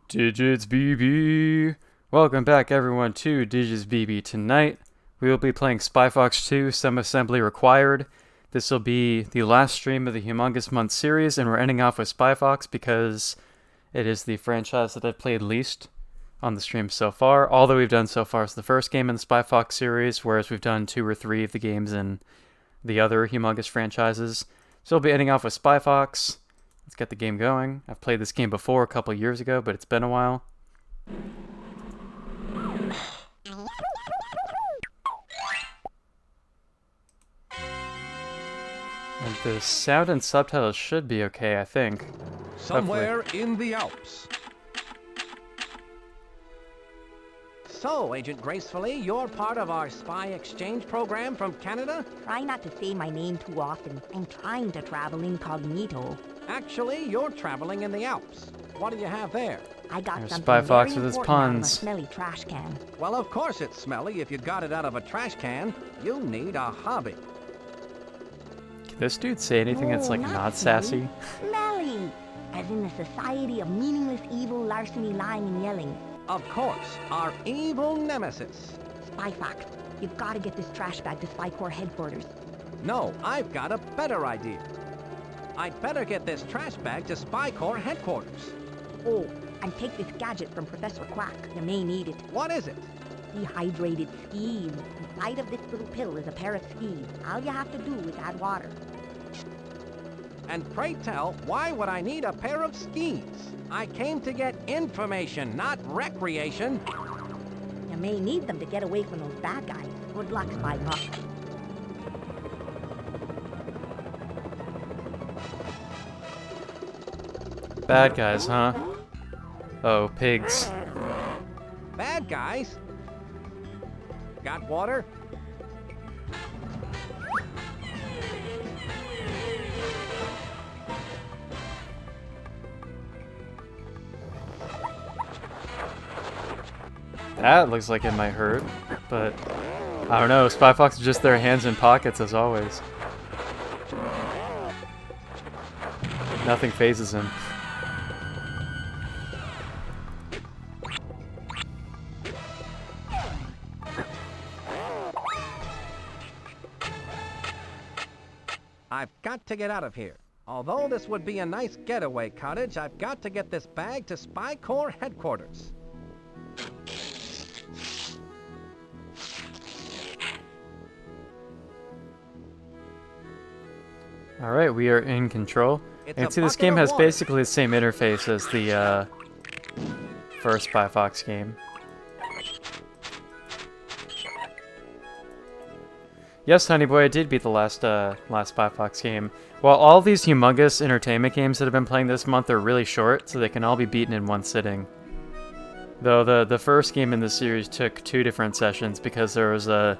Digits BB! Welcome back everyone to Digits BB. Tonight we will be playing Spy Fox 2 Some Assembly Required. This will be the last stream of the Humongous Month series, and we're ending off with Spy Fox because it is the franchise that I've played least on the stream so far. All that we've done so far is the first game in the Spy Fox series, whereas we've done 2 or 3 of the games in the other Humongous franchises. So we'll be ending off with Spy Fox. Let's get the game going. I've played this game before a couple years ago, but it's been a while. And the sound and subtitles should be okay, I think. Somewhere in the Alps. So, Agent Gracefully, you're part of our spy exchange program from Canada? Try not to say my name too often. I'm trying to travel incognito. Actually, you're traveling in the Alps. What do you have there? I got There's something Spy Fox very with his important out of a puns. smelly trash can. Well, of course it's smelly. If you got it out of a trash can, you need a hobby. Can this dude say anything that's like No, not smelly. sassy? Smelly! As in the society of meaningless evil, larceny, lying, and yelling. Of course, our evil nemesis. Spy Fox, you've got to get this trash bag to Spy Corps headquarters. No, I've got a better idea. I'd better get this trash bag to Spy Corps headquarters. Oh, and take this gadget from Professor Quack. You may need it. What is it? Dehydrated skis. Inside of this little pill is a pair of skis. All you have to do is add water. And pray tell, why would I need a pair of skis? I came to get information, not recreation. You may need them to get away from those bad guys. Good luck, Spy Fox. Bad guys, huh? Oh, pigs. Bad guys? Got water? That looks like it might hurt, but I don't know. Spy Fox is just their hands in pockets as always. Nothing phases him. I've got to get out of here. Although this would be a nice getaway cottage, I've got to get this bag to Spy Corps headquarters. Alright, we are in control. It's And a see, this bucket game of has water. basically the same interface as the first Spy Fox game. Yes, honey boy, I did beat the last Spy Fox game. While all these humongous entertainment games that I've been playing this month are really short, so they can all be beaten in one sitting. Though the first game in the series took 2 different sessions because there was a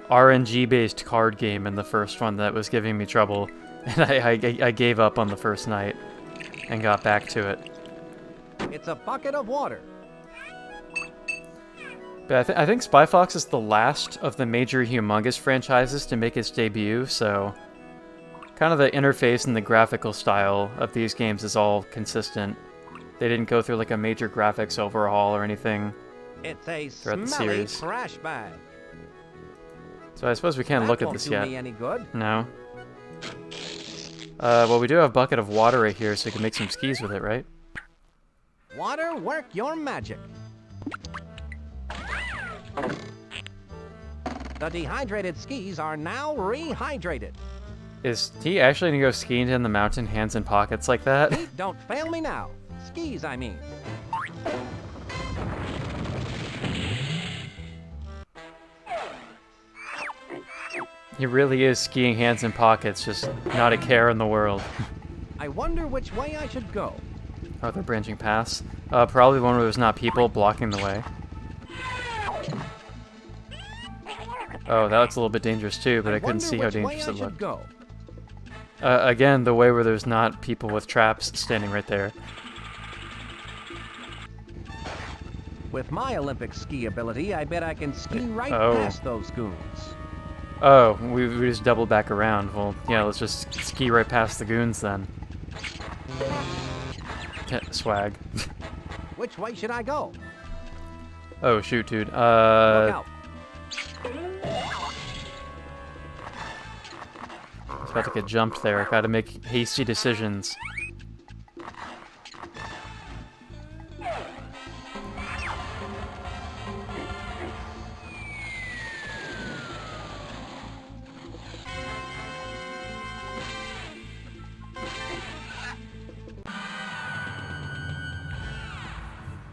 RNG-based card game in the first one that was giving me trouble, and I gave up on the first night and got back to it. It's a bucket of water. But I think Spy Fox is the last of the major Humongous franchises to make its debut, so kind of the interface and the graphical style of these games is all consistent. They didn't go through like a major graphics overhaul or anything It's a throughout the smelly series. trash bag. So I suppose we can't That look at won't this do yet. me any good. No. Well, we do have a bucket of water right here, so we can make some skis with it, right? Water, work your magic. The dehydrated skis are now rehydrated. Is he actually gonna go skiing in the mountain, hands in pockets like that? Pete, don't fail me now. Skis, I mean. He really is skiing hands in pockets, just not a care in the world. I wonder which way I should go. Oh, they're branching paths. Probably one where there's not people blocking the way. Oh, that looks a little bit dangerous too, but I couldn't wonder see how which way dangerous I it should looked. go. Again, the way where there's not people with traps standing right there. With my Olympic ski ability, I bet I can ski right Oh. past those goons. Oh, we just doubled back around. Well, yeah, let's just ski right past the goons then. Swag. Which way should I go? Oh, shoot, dude. Look out. I was about to get jumped there. Gotta make hasty decisions.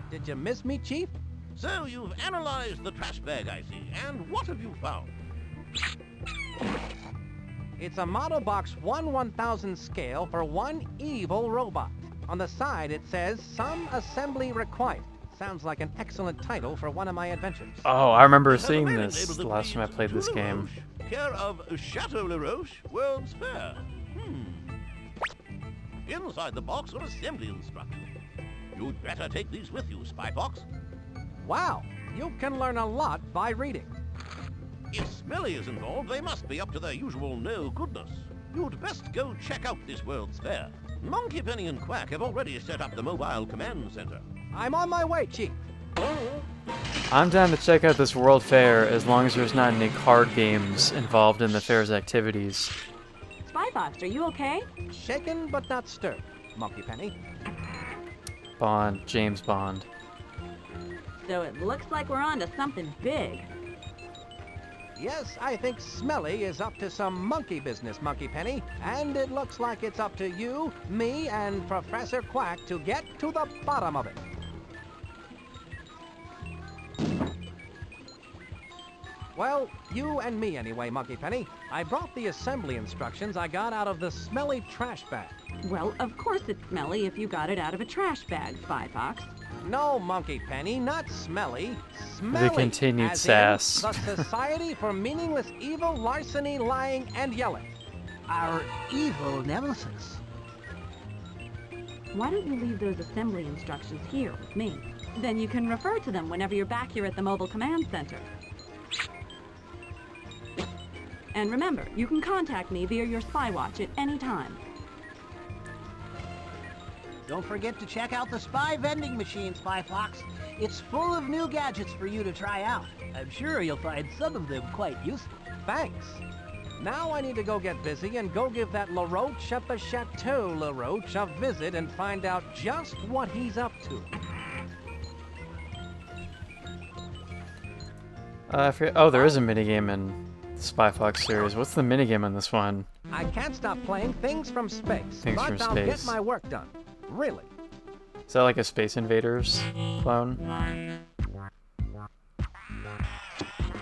Did you miss me, Chief? So you've analyzed the trash bag, I see. And what have you found? It's a model box 1/1000 scale for one evil robot. On the side it says, "Some assembly required." Sounds like an excellent title for one of my adventures. Oh, I remember Have a seeing mailing this label the that last time I reads played this to La game. Roche, care of Chateau La Roche, World's Fair. Inside the box are assembly instructions. You'd better take these with you, Spy Fox. Wow, you can learn a lot by reading. If Smelly is involved, they must be up to their usual no-goodness. You'd best go check out this World's Fair. Monkey Penny and Quack have already set up the mobile command center. I'm on my way, Chief. I'm down to check out this World Fair as long as there's not any card games involved in the fair's activities. Spy Fox, are you okay? Shaken but not stirred, Monkey Penny. Bond, James Bond. So it looks like we're on to something big. Yes, I think Smelly is up to some monkey business, Monkey Penny. And it looks like it's up to you, me, and Professor Quack to get to the bottom of it. Well, you and me anyway, Monkey Penny. I brought the assembly instructions I got out of the smelly trash bag. Well, of course it's smelly if you got it out of a trash bag, Spy Fox. No, Monkey Penny, not smelly. Smelly. The continued as sass. In the Society for Meaningless Evil, Larceny, Lying, and Yelling. Our evil nemesis. Why don't you leave those assembly instructions here with me? Then you can refer to them whenever you're back here at the mobile command center. And remember, you can contact me via your spy watch at any time. Don't forget to check out the spy vending machine, Spy Fox. It's full of new gadgets for you to try out. I'm sure you'll find some of them quite useful. Thanks. Now I need to go get busy and go give that LaRoche at the Chateau LaRoche a visit and find out just what he's up to. I forget. Oh, there is a minigame in the Spy Fox series. What's the minigame on this one? I can't stop playing Things from Space, Things but from I'll get Space. my work done. Really. Is that like a Space Invaders clone?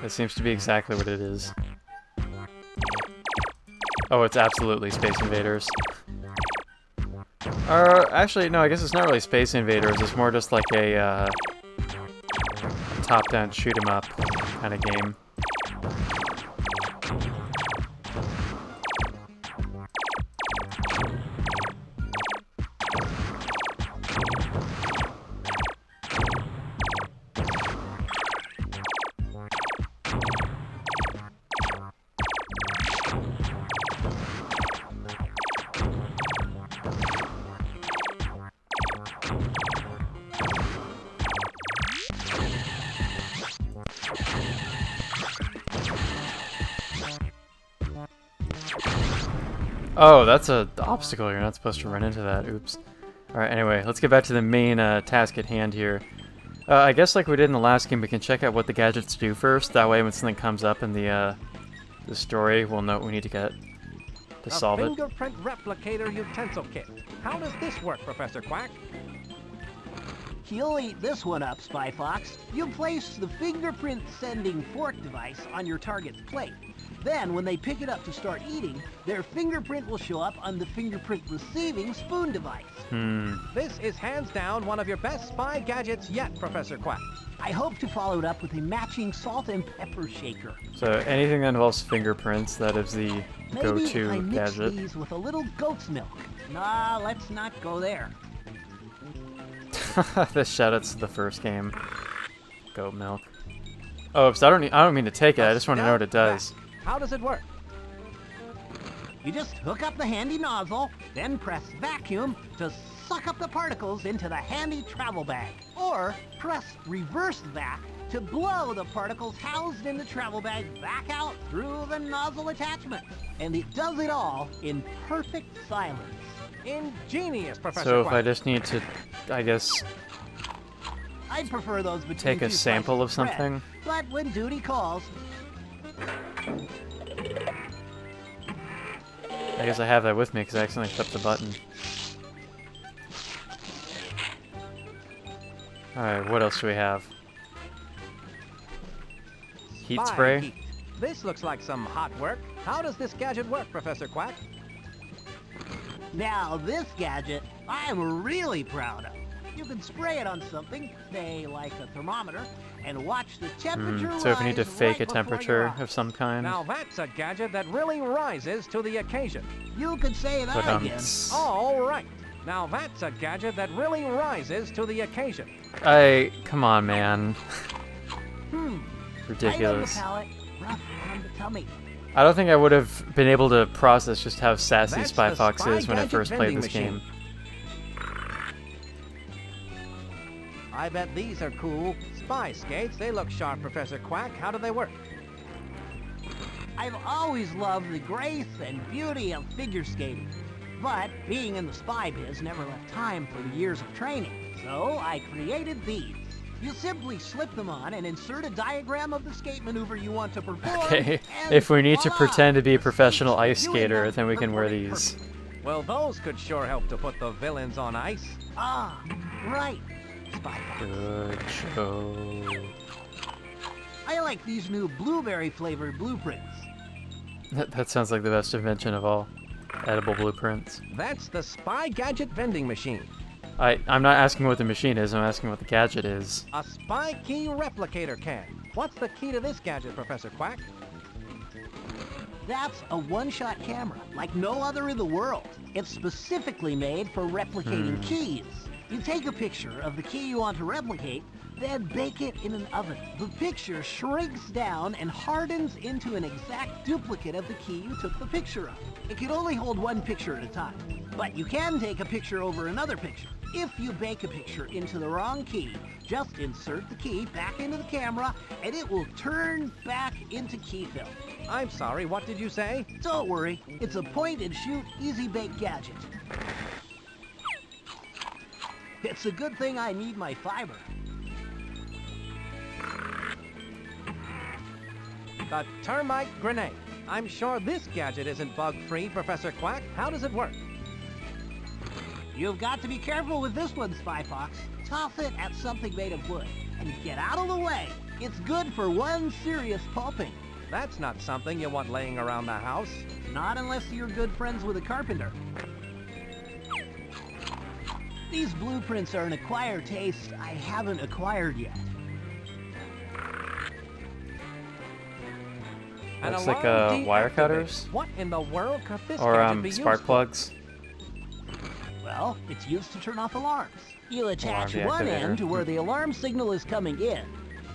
That seems to be exactly what it is. Oh, it's absolutely Space Invaders. Actually, no, I guess it's not really Space Invaders. It's more just like a top-down shoot-'em-up kind of game. Oh, that's a obstacle. You're not supposed to run into that. Oops. Alright, anyway, let's get back to the main task at hand here. I guess like we did in the last game, we can check out what the gadgets do first. That way when something comes up in the story, we'll know what we need to get to solve A it. fingerprint replicator utensil kit. How does this work, Professor Quack? You'll eat this one up, Spy Fox. You place the fingerprint sending fork device on your target's plate. Then, when they pick it up to start eating, their fingerprint will show up on the fingerprint receiving spoon device. This is hands down one of your best spy gadgets yet, Professor Quack. I hope to follow it up with a matching salt and pepper shaker. So anything that involves fingerprints, that is the Maybe go-to I mix gadget. these with a little goat's milk. Nah, let's not go there. The shoutouts to the first game. Goat milk. Oh, oops, I don't mean to take it. I just want to know what it does. How does it work? You just hook up the handy nozzle, then press vacuum to suck up the particles into the handy travel bag. Or press reverse vac to blow the particles housed in the travel bag back out through the nozzle attachment. And it does it all in perfect silence. Ingenious, Professor So if Quack. I just need to, I guess, I'd prefer those between take a two sample of slices bread, something. but when duty calls, I guess I have that with me because I accidentally flipped the button. Alright, what else do we have? Heat Spy spray? heat. This looks like some hot work. How does this gadget work, Professor Quack? now this gadget I'm really proud of. You can spray it on something, say like a thermometer, and watch the temperature So if you need to rise fake right a before temperature your eyes. of some kind. Now that's a gadget that really rises to the occasion. You could say that But, again. All right. Now that's a gadget that really rises to the occasion. Come on, man. Light Ridiculous. on the palate, rough on the tummy. I don't think I would have been able to process just how sassy That's Spy the Fox Spy is when I Gadget first played vending this machine. game. I bet these are cool. Spy skates, they look sharp, Professor Quack. How do they work? I've always loved the grace and beauty of figure skating. But being in the spy biz never left time for the years of training. So I created these. You simply slip them on and insert a diagram of the skate maneuver you want to perform. Okay, and if we need to voila! pretend to be a The professional skate's ice doing skater, them then we can wear perfectly these. perfect. Well, those could sure help to put the villains on ice. Ah, right. Spy Fox. Good show. I like these new blueberry flavored blueprints. That sounds like the best invention of all. Edible blueprints. That's the Spy Gadget vending machine. I'm not asking what the machine is, I'm asking what the gadget is. A spy key replicator can. What's the key to this gadget, Professor Quack? That's a one-shot camera, like no other in the world. It's specifically made for replicating keys. You take a picture of the key you want to replicate, then bake it in an oven. The picture shrinks down and hardens into an exact duplicate of the key you took the picture of. It can only hold one picture at a time, but you can take a picture over another picture. If you bake a picture into the wrong key, just insert the key back into the camera and it will turn back into key film. I'm sorry, what did you say? Don't worry, it's a point-and-shoot, easy-bake gadget. It's a good thing I need my fiber. The termite grenade. I'm sure this gadget isn't bug-free, Professor Quack. How does it work? You've got to be careful with this one, Spy Fox. Toss it at something made of wood and get out of the way. It's good for one serious pulping. That's not something you want laying around the house. Not unless you're good friends with a carpenter. These blueprints are an acquired taste I haven't acquired yet. An Looks like alarm wire deactivator. cutters. What in the world could this Or gadget be spark used for? plugs. Well, it's used to turn off alarms. You attach Alarm one deactivator. end to where the alarm signal is coming in,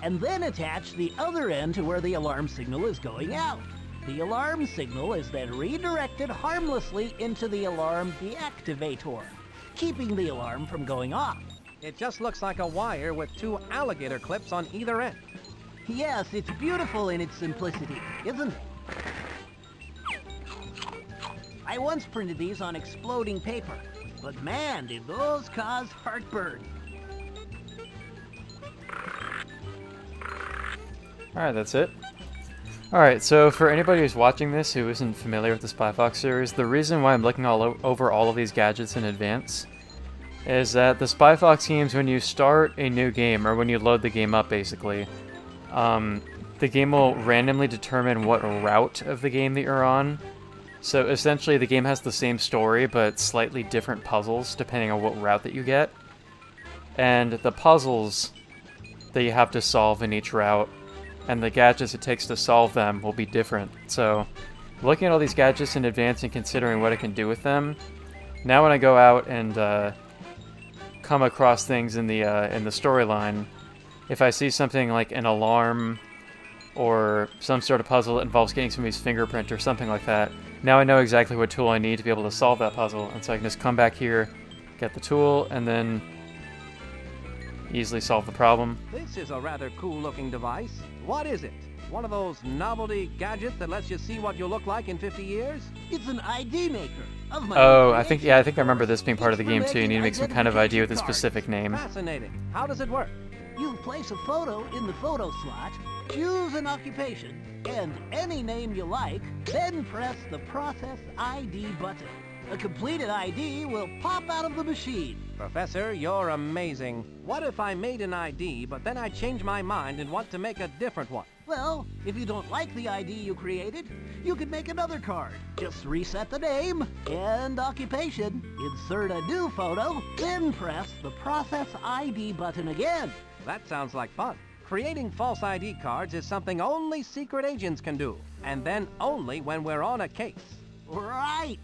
and then attach the other end to where the alarm signal is going out. The alarm signal is then redirected harmlessly into the alarm deactivator, keeping the alarm from going off. It just looks like a wire with two alligator clips on either end. Yes, it's beautiful in its simplicity, isn't it? I once printed these on exploding paper, but man, did those cause heartburn. Alright, that's it. Alright, so for anybody who's watching this who isn't familiar with the Spy Fox series, the reason why I'm looking over all of these gadgets in advance is that the Spy Fox games, when you start a new game, or when you load the game up basically, the game will randomly determine what route of the game that you're on. So essentially the game has the same story, but slightly different puzzles depending on what route that you get. And the puzzles that you have to solve in each route, and the gadgets it takes to solve them will be different. So looking at all these gadgets in advance and considering what I can do with them, now when I go out and come across things in the storyline, if I see something like an alarm or some sort of puzzle that involves getting somebody's fingerprint or something like that, Now I know exactly what tool I need to be able to solve that puzzle, and so I can just come back here, get the tool, and then easily solve the problem. This is a rather cool-looking device. What is it? One of those novelty gadgets that lets you see what you'll look like in 50 years? It's an ID maker of my Oh, own I think creation. I remember this being part of the game too. You need to make some kind of ID with a specific name. Fascinating. How does it work? You place a photo in the photo slot, choose an occupation, and any name you like, then press the Process ID button. A completed ID will pop out of the machine. Professor, you're amazing. What if I made an ID, but then I change my mind and want to make a different one? Well, if you don't like the ID you created, you could make another card. Just reset the name and occupation, insert a new photo, then press the Process ID button again. That sounds like fun. Creating false ID cards is something only secret agents can do, and then only when we're on a case. Right.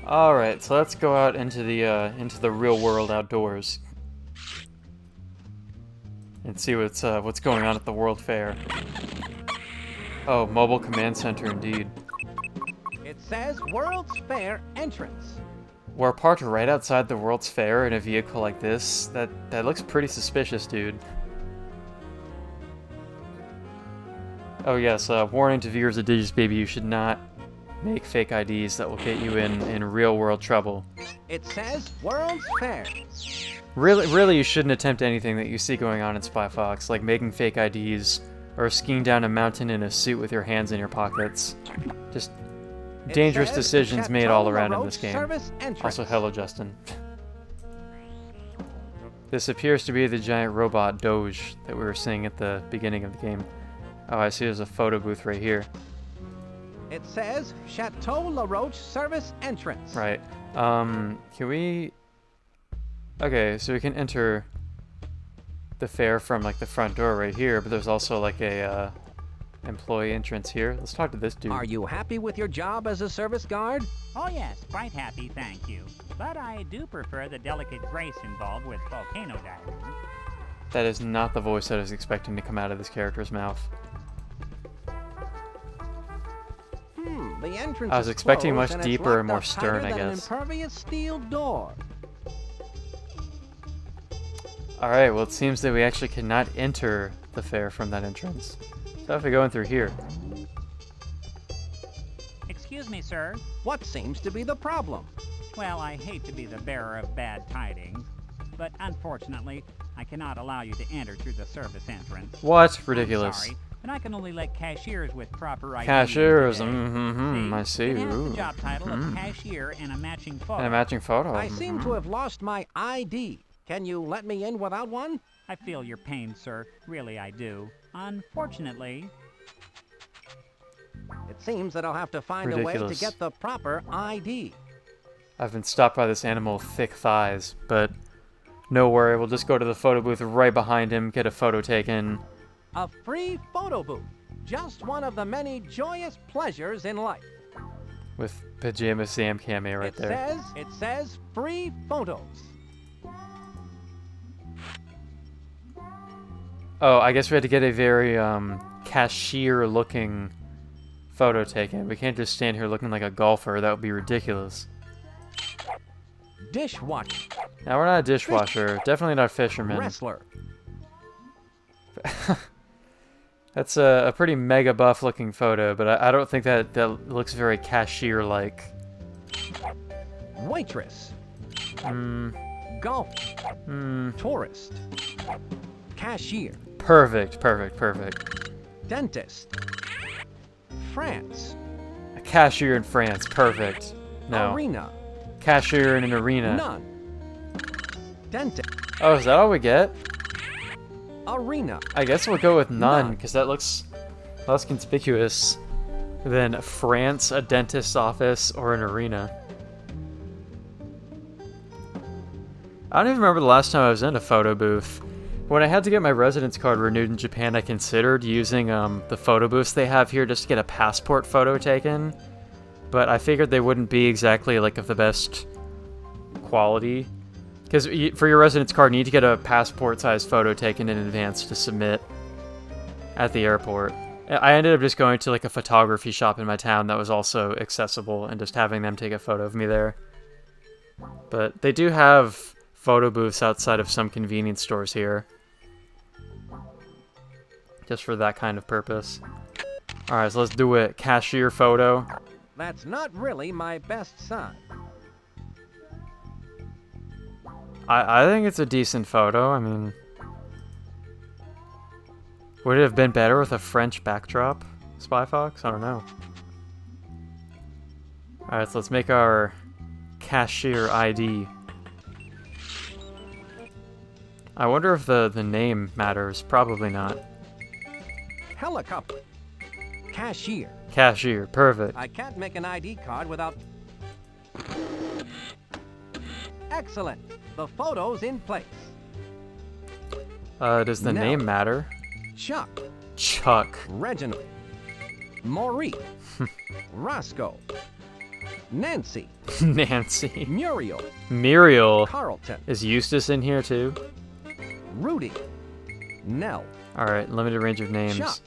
All right, so let's go out into the real world outdoors and see what's going on at the World Fair. Oh, mobile command center indeed. It says World's Fair entrance. We're parked right outside the World's Fair in a vehicle like this. That looks pretty suspicious, dude. Oh yes, warning to viewers of Digis Baby, you should not make fake IDs that will get you in real world trouble. It says World's Fair. Really, you shouldn't attempt anything that you see going on in Spy Fox, like making fake IDs or skiing down a mountain in a suit with your hands in your pockets. Just dangerous It says decisions made Chateau all around in LaRoche this game. Service entrance. Also, hello, Justin. This appears to be the giant robot Doge that we were seeing at the beginning of the game. Oh, I see there's a photo booth right here. It says Chateau LaRoche Service entrance. Right. Can we... Okay, so we can enter the fair from, like, the front door right here, but there's also, like, a, employee entrance here. Let's talk to this dude. Are you happy with your job as a service guard? Oh yes, quite happy, thank you. But I do prefer the delicate grace involved with volcano diving. That is not the voice I was expecting to come out of this character's mouth. The entrance I was is expecting closed much and it's deeper and locked more up stern, tighter I than guess. An impervious steel door. Alright, well it seems that we actually cannot enter the fair from that entrance. So if we go in through here. Excuse me, sir. What seems to be the problem? Well, I hate to be the bearer of bad tidings, but unfortunately, I cannot allow you to enter through the service entrance. What? I'm Ridiculous. sorry, but I can only let cashiers with proper ID. Cashiers, in today. I see. It has Ooh. the job title of cashier and a matching photo. And a matching photo. I seem to have lost my ID. Can you let me in without one? I feel your pain, sir. Really, I do. Unfortunately, It seems that I'll have to find a way to Ridiculous. get the proper ID. I've been stopped by this animal with thick thighs, but no worry, we'll just go to the photo booth right behind him, get a photo taken. A free photo booth. Just one of the many joyous pleasures in life. With Pajama Sam cameo right there. It says free photos. Oh, I guess we had to get a very cashier-looking photo taken. We can't just stand here looking like a golfer. That would be ridiculous. Dishwasher. Now, we're not a dishwasher. Definitely not fishermen. Wrestler. That's a pretty mega buff-looking photo, but I don't think that looks very cashier-like. Waitress. Hmm. Golf. Tourist. Cashier. Perfect, perfect, perfect. Dentist. France. A cashier in France. Perfect. No. Arena. Cashier in an arena. None. Dentist. Oh, is that all we get? Arena. I guess we'll go with none, None. because that looks less conspicuous than France, a dentist's office, or an arena. I don't even remember the last time I was in a photo booth. When I had to get my residence card renewed in Japan, I considered using the photo booths they have here just to get a passport photo taken. But I figured they wouldn't be exactly like of the best quality. Because for your residence card, you need to get a passport-sized photo taken in advance to submit at the airport. I ended up just going to like a photography shop in my town that was also accessible and just having them take a photo of me there. But they do have photo booths outside of some convenience stores here. Just for that kind of purpose. Alright, so let's do it. Cashier photo. That's not really my best side. I think it's a decent photo. I mean... Would it have been better with a French backdrop, Spy Fox? I don't know. Alright, so let's make our cashier ID. I wonder if the name matters. Probably not. Helicopter. Cashier. Cashier, perfect. I can't make an ID card without... Excellent. The photo's in place. Does the No. name matter? Chuck. Chuck. Reginald. Maurice. Roscoe. Nancy. Nancy. Muriel. Muriel. Carlton. Is Eustace in here too? Rudy. Nell. Alright, limited range of names. Chuck.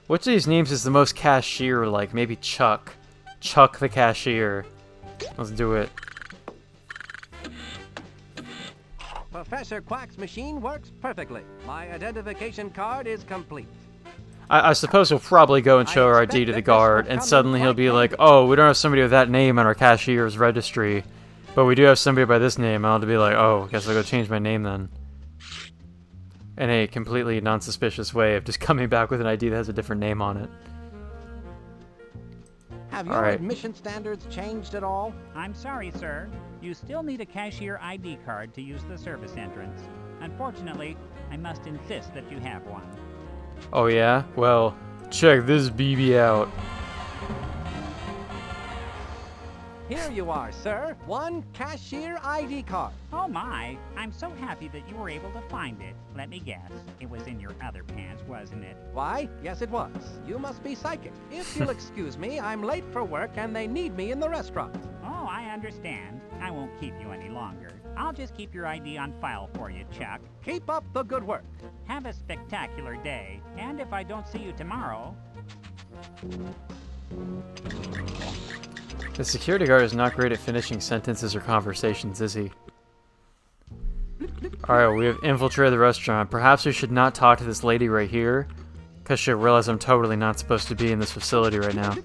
Which of these names is the most cashier-like? Maybe Chuck. Chuck the cashier. Let's do it. Professor Quack's machine works perfectly. My identification card is complete. I suppose we'll probably go and show our ID to the guard, and suddenly he'll be like, oh, we don't have somebody with that name on our cashier's registry, but we do have somebody by this name, and I'll have to be like, oh, I guess I'll go change my name then. In a completely non-suspicious way of just coming back with an ID that has a different name on it. Have your Alright. admission standards changed at all? I'm sorry, sir. You still need a cashier ID card to use the service entrance. Unfortunately, I must insist that you have one. Oh yeah? Well, check this BB out. Here you are, sir. One cashier ID card. Oh my, I'm so happy that you were able to find it. Let me guess, it was in your other pants, wasn't it? Why, yes it was. You must be psychic. If you'll excuse me, I'm late for work and they need me in the restaurant. Oh, I understand. I won't keep you any longer. I'll just keep your ID on file for you, Chuck. Keep up the good work. Have a spectacular day, and if I don't see you tomorrow... The security guard is not great at finishing sentences or conversations, is he? Alright, we have infiltrated the restaurant. Perhaps we should not talk to this lady right here, because she'll realize I'm totally not supposed to be in this facility right now.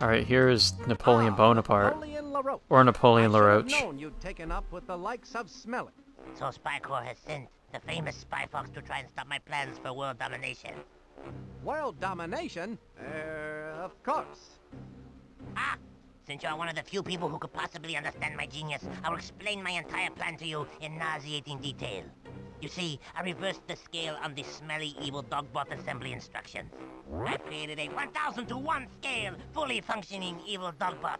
Alright, here is Napoleon Bonaparte. Napoleon LaRoche. Or Napoleon I should have LaRoche. known you'd taken up with the likes of Smelly. So Spy Corps has sent the famous Spy Fox to try and stop my plans for world domination. World domination? Of course. Ah! Since you're one of the few people who could possibly understand my genius, I'll explain my entire plan to you in nauseating detail. You see, I reversed the scale on the smelly evil dogbot assembly instructions. I've created a 1,000 to 1 scale, fully functioning evil dogbot.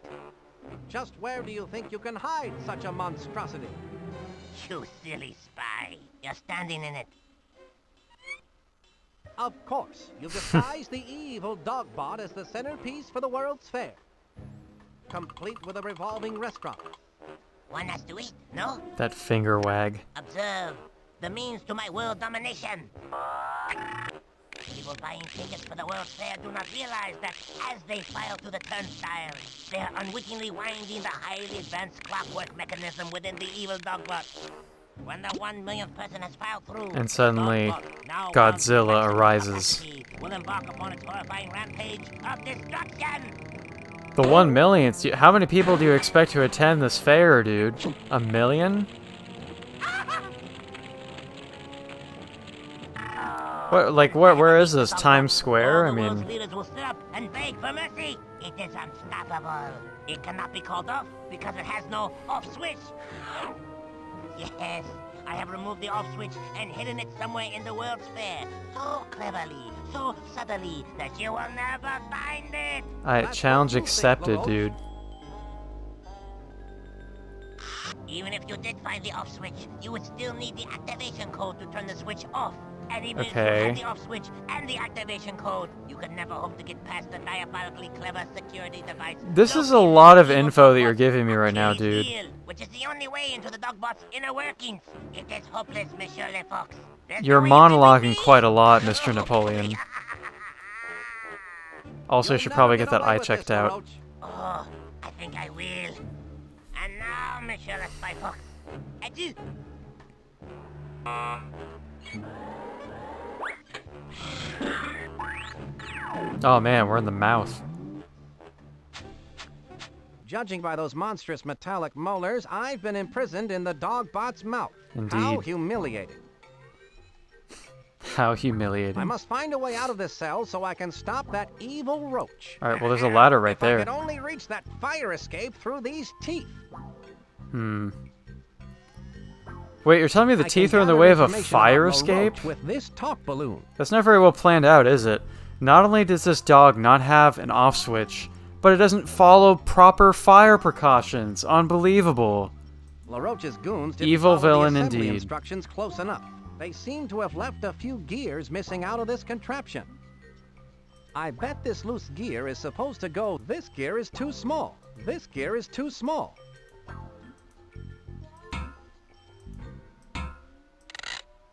Just where do you think you can hide such a monstrosity? You silly spy. You're standing in it. Of course, you've disguised the evil dogbot as the centerpiece for the World's Fair. Complete with a revolving restaurant. One has to eat, no? That finger wag. Observe the means to my world domination. People buying tickets for the World's Fair do not realize that as they file to the turnstile, they are unwittingly winding the highly advanced clockwork mechanism within the evil dogbot. When the 1 millionth person has filed through, And suddenly, Dogbot, now Godzilla maximum arises. capacity, will embark upon its horrifying rampage of destruction. The 1 millionth? How many people do you expect to attend this fair, dude? A million? Where is this? Times Square? I All the world's mean, leaders will sit up and beg for mercy. It is unstoppable. It cannot be called off because it has no off switch. Yes, I have removed the off switch and hidden it somewhere in the World's Fair. So cleverly, so subtly, that you will never find it. challenge accepted, dude. Even if you did find the off switch, you would still need the activation code to turn the switch off. Any minute Okay. you have the off switch and the activation code, you can never hope to get past the diabolically clever security device. This is a located lot in of the evil info that you're Dogbot's giving me right now, Achilles dude. heel, which is the only way into the Dogbot's inner workings. It is hopeless, Monsieur Le Fox. There's You're no way you can monologuing beat me. quite a lot, Mr. Napoleon. Also, you You'll should never probably get that away eye with checked this, out. LaRoche. Oh, I think I will. And now, Monsieur Le Spy Fox. Adieu. Oh man, we're in the mouth. Judging by those monstrous metallic molars, I've been imprisoned in the Dogbot's mouth. How Indeed. humiliating. How humiliating. I must find a way out of this cell so I can stop that evil roach. Alright, well there's a ladder right If I there. could only reach that fire escape through these teeth. Wait, you're telling me the I can teeth are in the gather way of a information fire about escape? LaRoche with this talk balloon. That's not very well planned out, is it? Not only does this dog not have an off switch, but it doesn't follow proper fire precautions. Unbelievable. LaRoche's goons didn't Evil follow villain the assembly indeed. instructions close enough. They seem to have left a few gears missing out of this contraption. I bet this loose gear is supposed to go, this gear is too small. This gear is too small.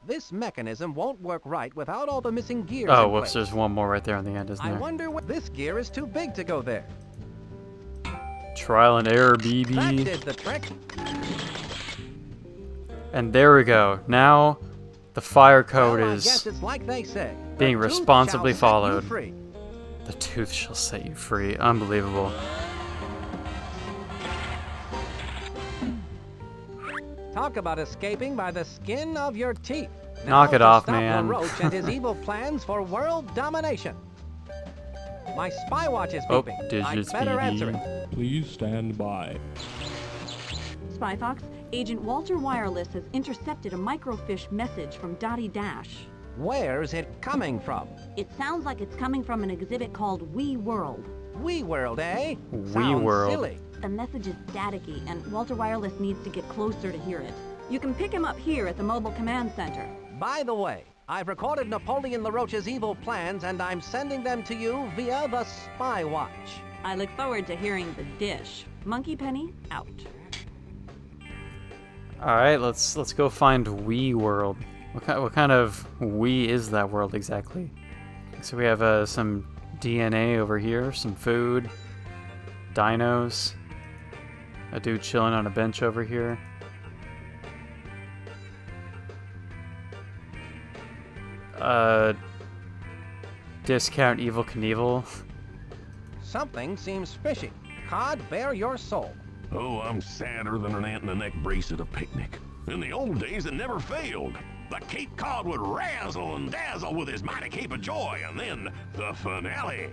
This mechanism won't work right without all the missing gears Oh, in whoops, place. there's one more right there on the end, isn't I there? wonder what this gear is too big to go there. Trial and error, That BB. did the trick. And there we go. Now, the fire code Well, I guess is... it's like they say. being The tooth responsibly shall set you followed. free. The tooth shall set you free. Unbelievable. Talk about escaping by the skin of your teeth. Knock Now it to off, stop man. LaRoche and his evil plans for world domination. My spy watch is Oh, beeping. digits I'd better answer BB. it. Please stand by. Spy Fox, Agent Walter Wireless has intercepted a microfiche message from Dottie Dash. Where's it coming from? It sounds like it's coming from an exhibit called We World. We World, eh? We Sounds World. silly. The message is staticky, and Walter Wireless needs to get closer to hear it. You can pick him up here at the Mobile Command Center. By the way, I've recorded Napoleon LaRoche's evil plans and I'm sending them to you via the spy watch. I look forward to hearing the dish. Monkey Penny, out. Alright, let's go find Wii World. What kind of Wii is that world exactly? So we have some DNA over here, some food, dinos, a dude chilling on a bench over here. Discount Evil Knievel. Something seems fishy. Cod, bare your soul. Oh, I'm sadder than an ant in a neck brace at a picnic. In the old days, it never failed. The Cape Cod would razzle and dazzle with his mighty cape of joy, and then the finale.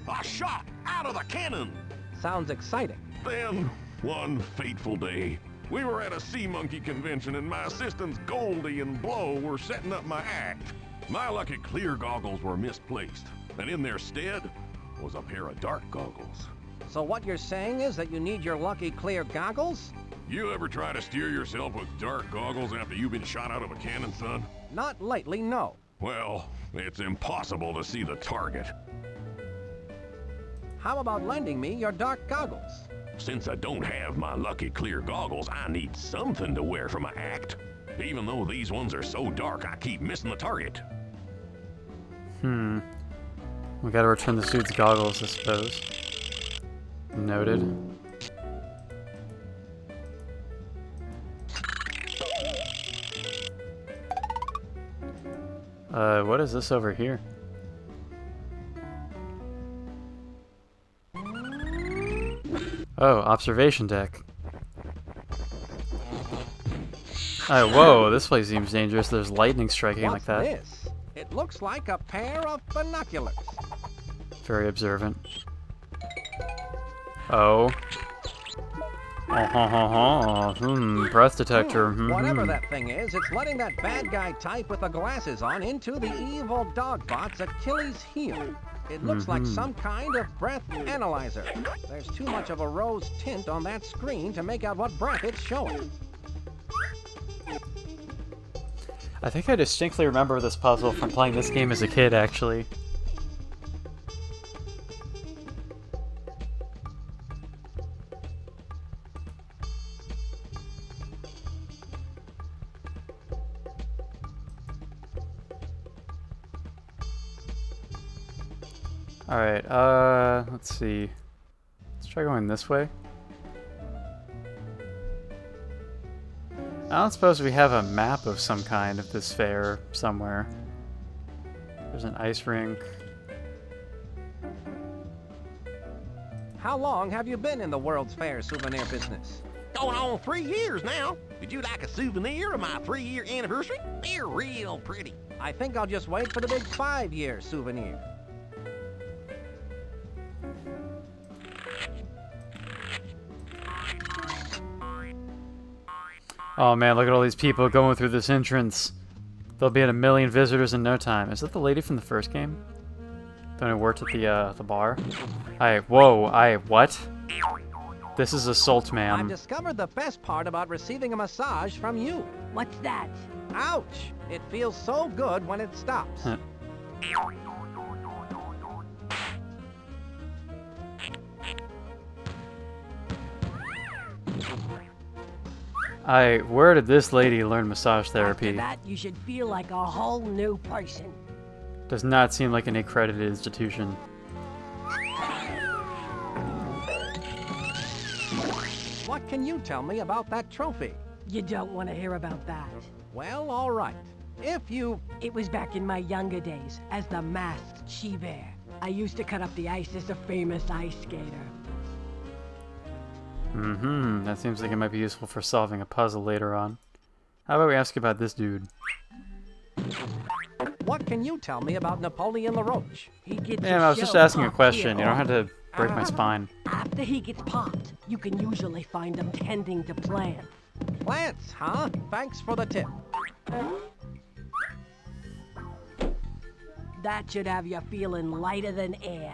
A shot out of the cannon. Sounds exciting. Then, one fateful day, we were at a sea monkey convention and my assistants Goldie and Blow were setting up my act. My lucky clear goggles were misplaced, and in their stead was a pair of dark goggles. So what you're saying is that you need your lucky clear goggles? You ever try to steer yourself with dark goggles after you've been shot out of a cannon, son? Not lately, no. Well, it's impossible to see the target. How about lending me your dark goggles? Since I don't have my lucky clear goggles, I need something to wear for my act. Even though these ones are so dark, I keep missing the target. We gotta return this dude's goggles, I suppose. Noted. What is this over here? Oh, observation deck. Oh, whoa, this place seems dangerous. There's lightning striking like What's that. this? It looks like a pair of binoculars. Very observant. Oh. Breath detector. Whatever that thing is, it's letting that bad guy type with the glasses on into the evil Dogbot's Achilles heel. It looks like some kind of breath analyzer. There's too much of a rose tint on that screen to make out what breath it's showing. I think I distinctly remember this puzzle from playing this game as a kid, actually. Alright, let's see. Let's try going this way. I don't suppose we have a map of some kind of this fair somewhere. There's an ice rink. How long have you been in the World's Fair souvenir business? Going on 3 years now. Would you like a souvenir of my 3-year anniversary? They're real pretty. I think I'll just wait for the big 5-year souvenir. Oh man, look at all these people going through this entrance. There'll be 1 million visitors in no time. Is that the lady from the first game? The one who worked at the bar? What? This is assault, I've ma'am. discovered the best part about receiving a massage from you. What's that? Ouch! It feels so good when it stops. Huh. Where did this lady learn massage After therapy? that, you should feel like a whole new person. Does not seem like an accredited institution. What can you tell me about that trophy? You don't want to hear about that. Well, all right. If you... It was back in my younger days as the masked she-bear. I used to cut up the ice as a famous ice skater. That seems like it might be useful for solving a puzzle later on. How about we ask about this dude? What can you tell me about Napoleon LaRoche? He gets Man, his I was just shell asking a popped question. You here. don't have to break my spine. After he gets popped, you can usually find him tending to plants. Plants, huh? Thanks for the tip. That should have you feeling lighter than air.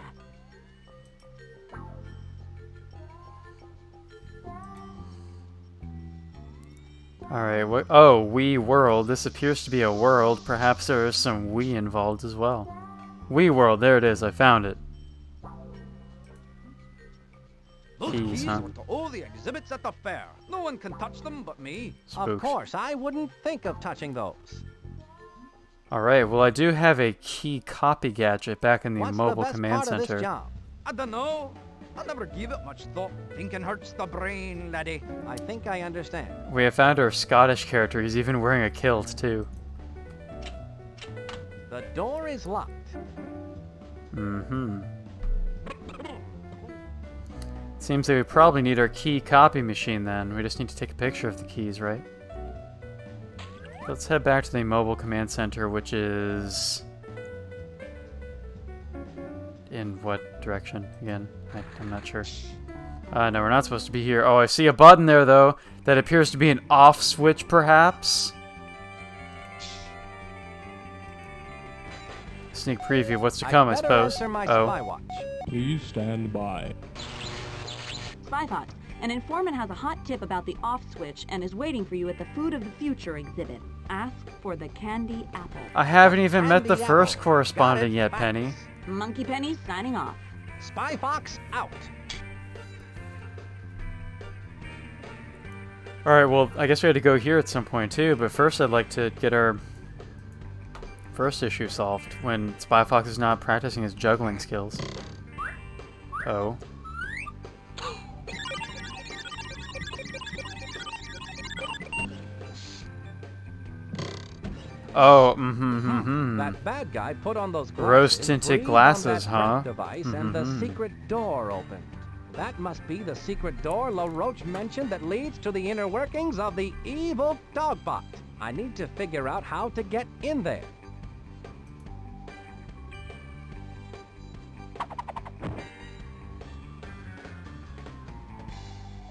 Alright, what? Oh, Wii World. This appears to be a world. Perhaps there is some Wii involved as well. Wii World, there it is. I found it. Those Keys, keys huh? were to all the exhibits at the fair. No one can touch them but me. Of Spooks. course, I wouldn't think of touching those. Alright, well I do have a key copy gadget back in the What's mobile the best command part of center. this job? I don't know. I never gave it much thought. Thinking hurts the brain, laddie. I think I understand. We have found our Scottish character. He's even wearing a kilt, too. The door is locked. Seems that we probably need our key copy machine then. We just need to take a picture of the keys, right? Let's head back to the mobile command center, which is... in what direction? Again, I'm not sure. No, we're not supposed to be here. Oh, I see a button there, though. That appears to be an off switch, perhaps? Sneak preview of what's to come, I better suppose. answer my Oh. spy watch. Please stand by. Spythought. An informant has a hot tip about the off switch and is waiting for you at the Food of the Future exhibit. Ask for the candy apple. I haven't even met the Candy first apple. correspondent Got it? yet, Thanks. Penny. Monkey Penny signing off. Spy Fox out. Alright, well, I guess we had to go here at some point too, but first I'd like to get our first issue solved when Spy Fox is not practicing his juggling skills. Oh. Oh, That bad guy put on those glasses, Rose-tinted breathed on glasses, that huh? breath device, and the secret door opened. That must be the secret door LaRoche mentioned that leads to the inner workings of the evil Dogbot. I need to figure out how to get in there.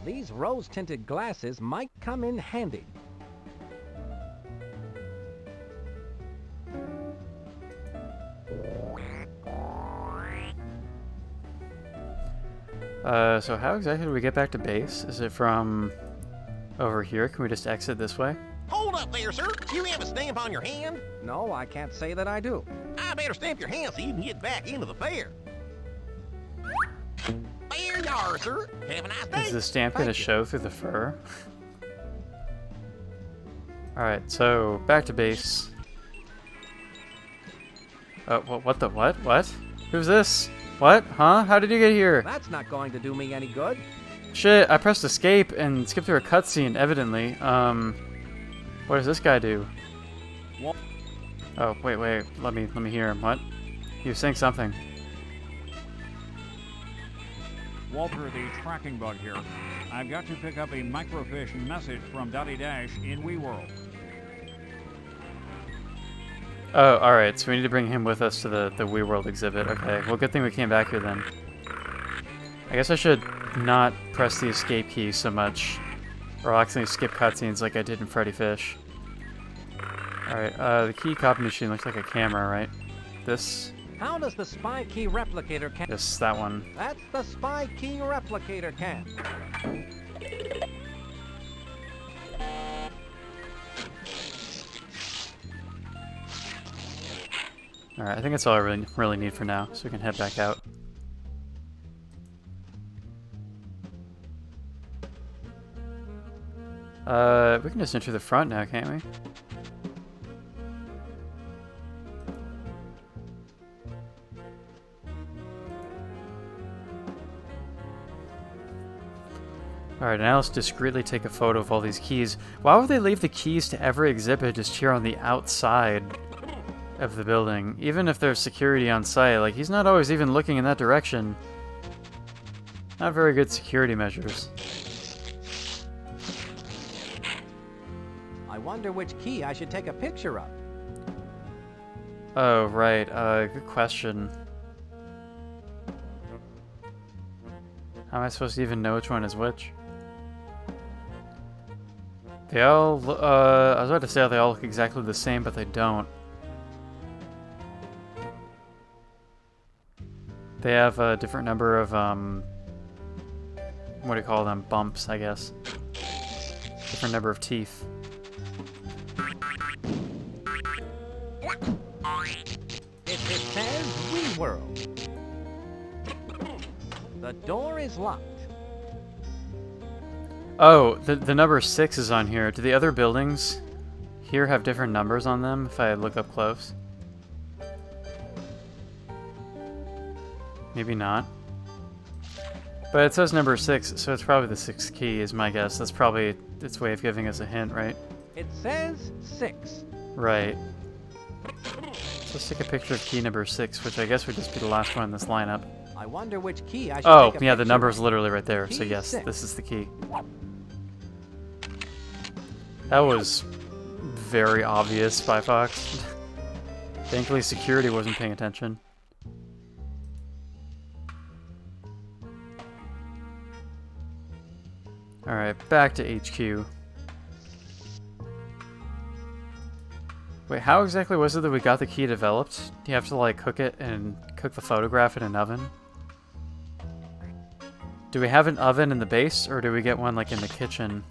These rose-tinted glasses might come in handy. So how exactly do we get back to base? Is it from over here? Can we just exit this way? Hold Hold up there, sir. You have a stamp on your hand? No, I can't say that I do. I better stamp your hand so you can get back into the fair. There you are, sir. Have a nice day. Is the stamp going to show through the fur? Alright, so back to base. Oh, what the what? What? Who's this? What? Huh? How did you get here? That's not going to do me any good. Shit, I pressed escape and skipped through a cutscene, evidently. What does this guy do? Oh, wait, let me hear him. What? He was saying something. Walter, the tracking bug here. I've got to pick up a microfiche message from Dottie Dash in WeWorld. Oh, alright, so we need to bring him with us to the WeWorld exhibit. Okay, well, good thing we came back here then. I guess I should not press the escape key so much, or I'll accidentally skip cutscenes like I did in Freddy Fish. Alright, the key copy machine looks like a camera, right? This? How does the spy key replicator cam... Yes, that one. That's the spy key replicator cam. Alright, I think that's all I really need for now, so we can head back out. We can just enter the front now, can't we? Alright, now let's discreetly take a photo of all these keys. Why would they leave the keys to every exhibit just here on the outside of the building? Even if there's security on site, like, he's not always even looking in that direction. Not very good security measures. I wonder which key I should take a picture of. Oh, right. Good question. How am I supposed to even know which one is which? They all, I was about to say they all look exactly the same, but they don't. They have a different number of, what do you call them? Bumps, I guess. Different number of teeth. It says WeWorld. The door is locked. Oh, the number 6 is on here. Do the other buildings here have different numbers on them if I look up close? Maybe not. But it says number 6, so it's probably the 6th key is my guess. That's probably its way of giving us a hint, right? It says 6. Right. So let's take a picture of key number 6, which I guess would just be the last one in this lineup. I wonder which key I should Oh, take a yeah, the picture number of. is literally right there. So Key yes, 6. this is the key. That was very obvious, Spy Fox. Thankfully, security wasn't paying attention. Alright, back to HQ. Wait, how exactly was it that we got the key developed? Do you have to, like, cook it and cook the photograph in an oven? Do we have an oven in the base, or do we get one, like, in the kitchen?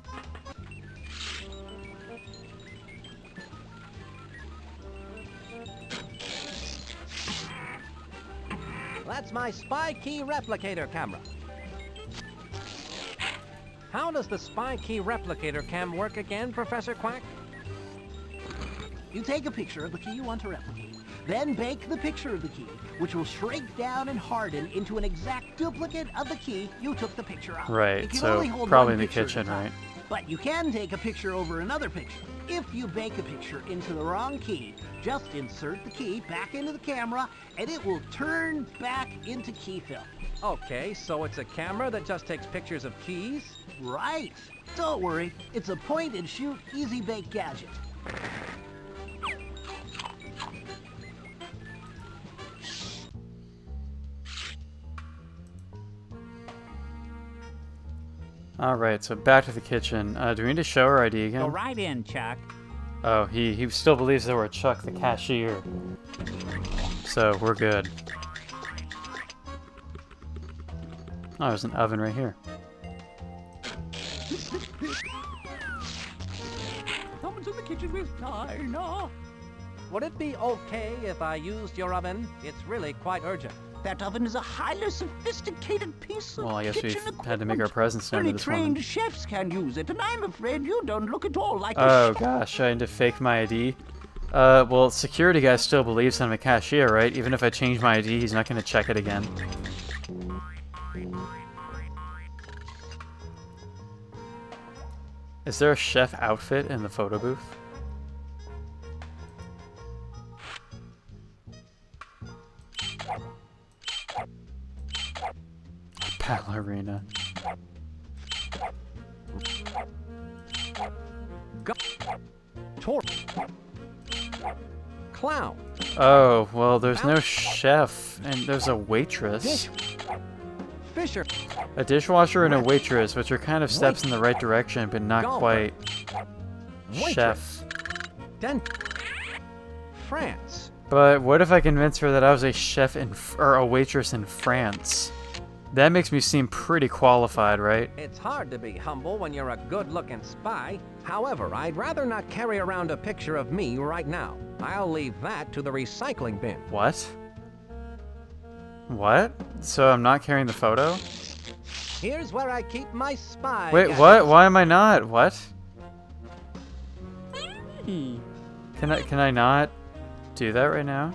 That's my spy key replicator camera. How does the spy key replicator cam work again, Professor Quack? You take a picture of the key you want to replicate, then bake the picture of the key, which will shrink down and harden into an exact duplicate of the key you took the picture of. Right, You can so only hold probably one in the picture at a kitchen, time. right? But you can take a picture over another picture. If you bake a picture into the wrong key, just insert the key back into the camera, and it will turn back into key film. Okay, so it's a camera that just takes pictures of keys? Right. Don't worry, it's a point-and-shoot, easy-bake gadget. Alright, so back to the kitchen. Do we need to show our ID Go again? right in, Chuck. Oh, he still believes that we're Chuck the cashier. So, we're good. Oh, there's an oven right here. someone's in the kitchen with Dinah. Would it be okay if I used your oven? It's really quite urgent. That oven is a highly sophisticated piece of Well, I guess kitchen we've equipment. had to make our presence known Only to this trained woman. chefs can use it, and I'm afraid you don't look at all like a Oh chef. gosh, I need to fake my ID. Well, security guy still believes I'm a cashier, right? Even if I change my ID, he's not going to check it again. Is there a chef outfit in the photo booth? Ballerina. Tor. Clown. Oh, well, there's no chef, and there's a waitress. Fisher. A dishwasher and a waitress, which are kind of steps in the right direction, but not quite chef. Den. France. But what if I convince her that I was a chef or a waitress in France? That makes me seem pretty qualified, right? It's hard to be humble when you're a good-looking spy. However, I'd rather not carry around a picture of me right now. I'll leave that to the recycling bin. What? What? So I'm not carrying the photo? Here's where I keep my spy. Wait, gadgets. what? Why am I not? What? Can I not do that right now?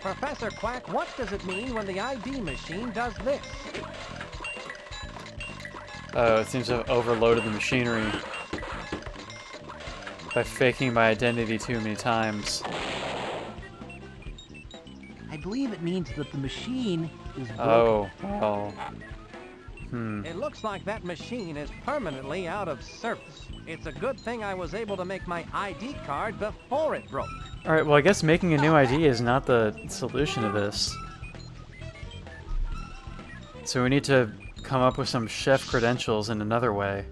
Professor Quack, what does it mean when the ID machine does this? Oh, it seems to have overloaded the machinery by faking my identity too many times. I believe it means that the machine is broken. Oh, well. It looks like that machine is permanently out of service. It's a good thing I was able to make my ID card before it broke. Alright, well I guess making a new ID is not the solution to this. So we need to come up with some chef credentials in another way.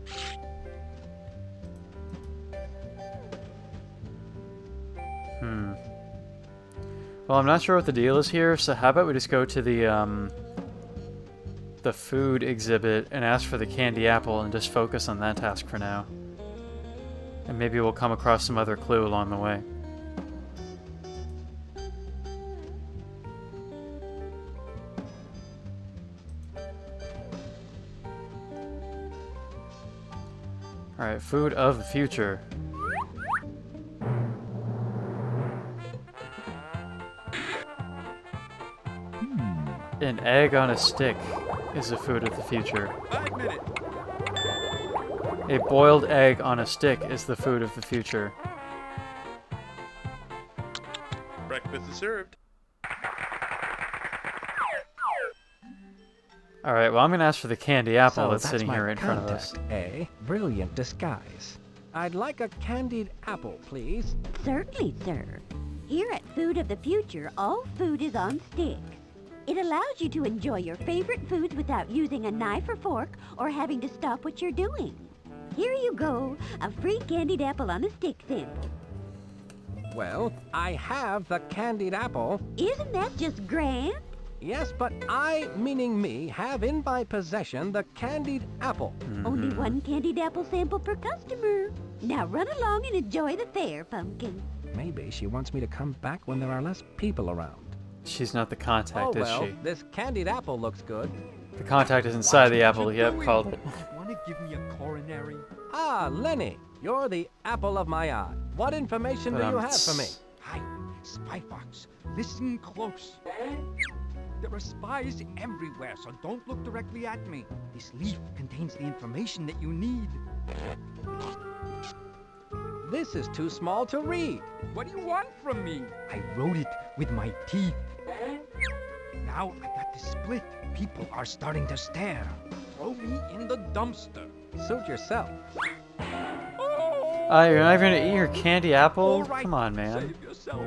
Well, I'm not sure what the deal is here, so how about we just go to the food exhibit and ask for the candy apple and just focus on that task for now. And maybe we'll come across some other clue along the way. Alright, food of the future. An egg on a stick is the food of the future. A boiled egg on a stick is the food of the future. Breakfast is served. Alright, well I'm gonna ask for the candy apple So that's sitting my here right in front of us. contact, eh? Brilliant disguise. I'd like a candied apple, please. Certainly, sir. Here at Food of the Future, all food is on sticks. It allows you to enjoy your favorite foods without using a knife or fork or having to stop what you're doing. Here you go, a free candied apple on a stick sample. Well, I have the candied apple. Isn't that just grand? Yes, but I, meaning me, have in my possession the candied apple. Only one candied apple sample per customer. Now run along and enjoy the fair, Pumpkin. Maybe she wants me to come back when there are less people around. She's not the contact, Oh is well, she? this candied apple looks good. The contact is inside the apple, yep, called it. Want to give me a coronary? Ah, Lenny, you're the apple of my eye. What information do you have for me? Hi, Spy Fox. Listen close. There are spies everywhere, so don't look directly at me. This leaf contains the information that you need. This is too small to read. What do you want from me? I wrote it with my teeth. Now I got to split. People are starting to stare. Throw me in the dumpster. Suit yourself. You're not even gonna eat your candy apple? All right, Come on, man. Save yourself.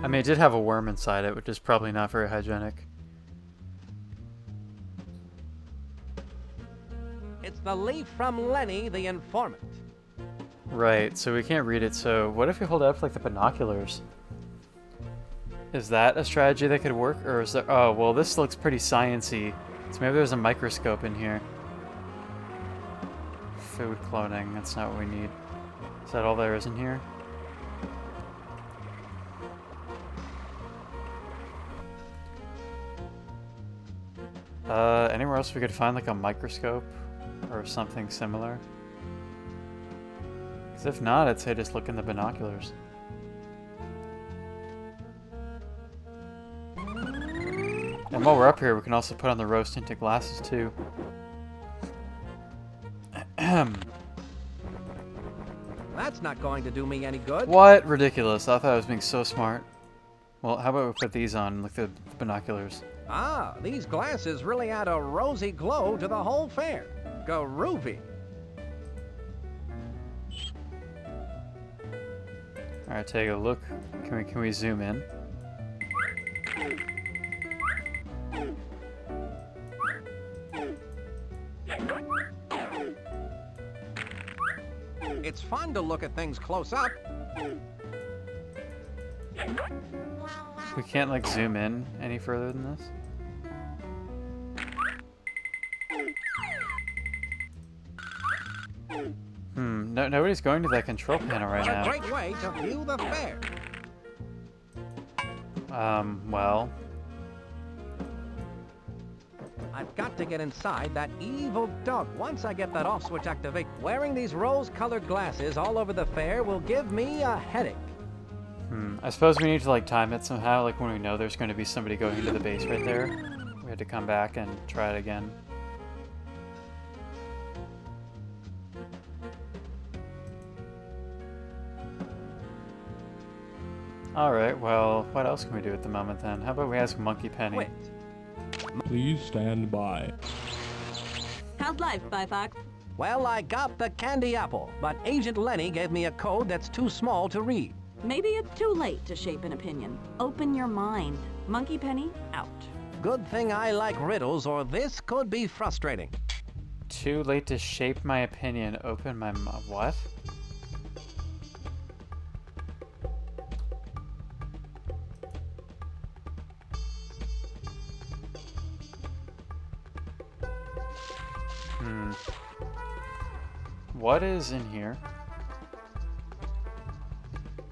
I mean, it did have a worm inside it, which is probably not very hygienic. It's the leaf from Lenny, the informant. Right, so we can't read it, so what if we hold it up like the binoculars? Is that a strategy that could work, or is there... Oh, well, this looks pretty science-y. So maybe there's a microscope in here. Food cloning, that's not what we need. Is that all there is in here? Anywhere else we could find like a microscope or something similar? Because if not, I'd say just look in the binoculars. And while we're up here, we can also put on the rose-tinted glasses too. That's not going to do me any good. What? Ridiculous. I thought I was being so smart. Well, how about we put these on and look at the binoculars? Ah, these glasses really add a rosy glow to the whole fair. Groovy. Alright, take a look. Can we zoom in? It's fun to look at things close up. We can't like zoom in any further than this? No, nobody's going to that control panel right What now. a great way to view the fair. Well... I've got to get inside that evil dog. Once I get that off switch activated, wearing these rose-colored glasses all over the fair will give me a headache. I suppose we need to like time it somehow, like when we know there's going to be somebody going into the base right there. We had to come back and try it again. Alright, well, what else can we do at the moment then? How about we ask Monkey Penny? Wait. Please stand by. How's life, Spy Fox? Well, I got the candy apple, but Agent Lenny gave me a code that's too small to read. Maybe it's too late to shape an opinion. Open your mind. Monkey Penny, out. Good thing I like riddles, or this could be frustrating. Too late to shape my opinion. Open my what? What is in here?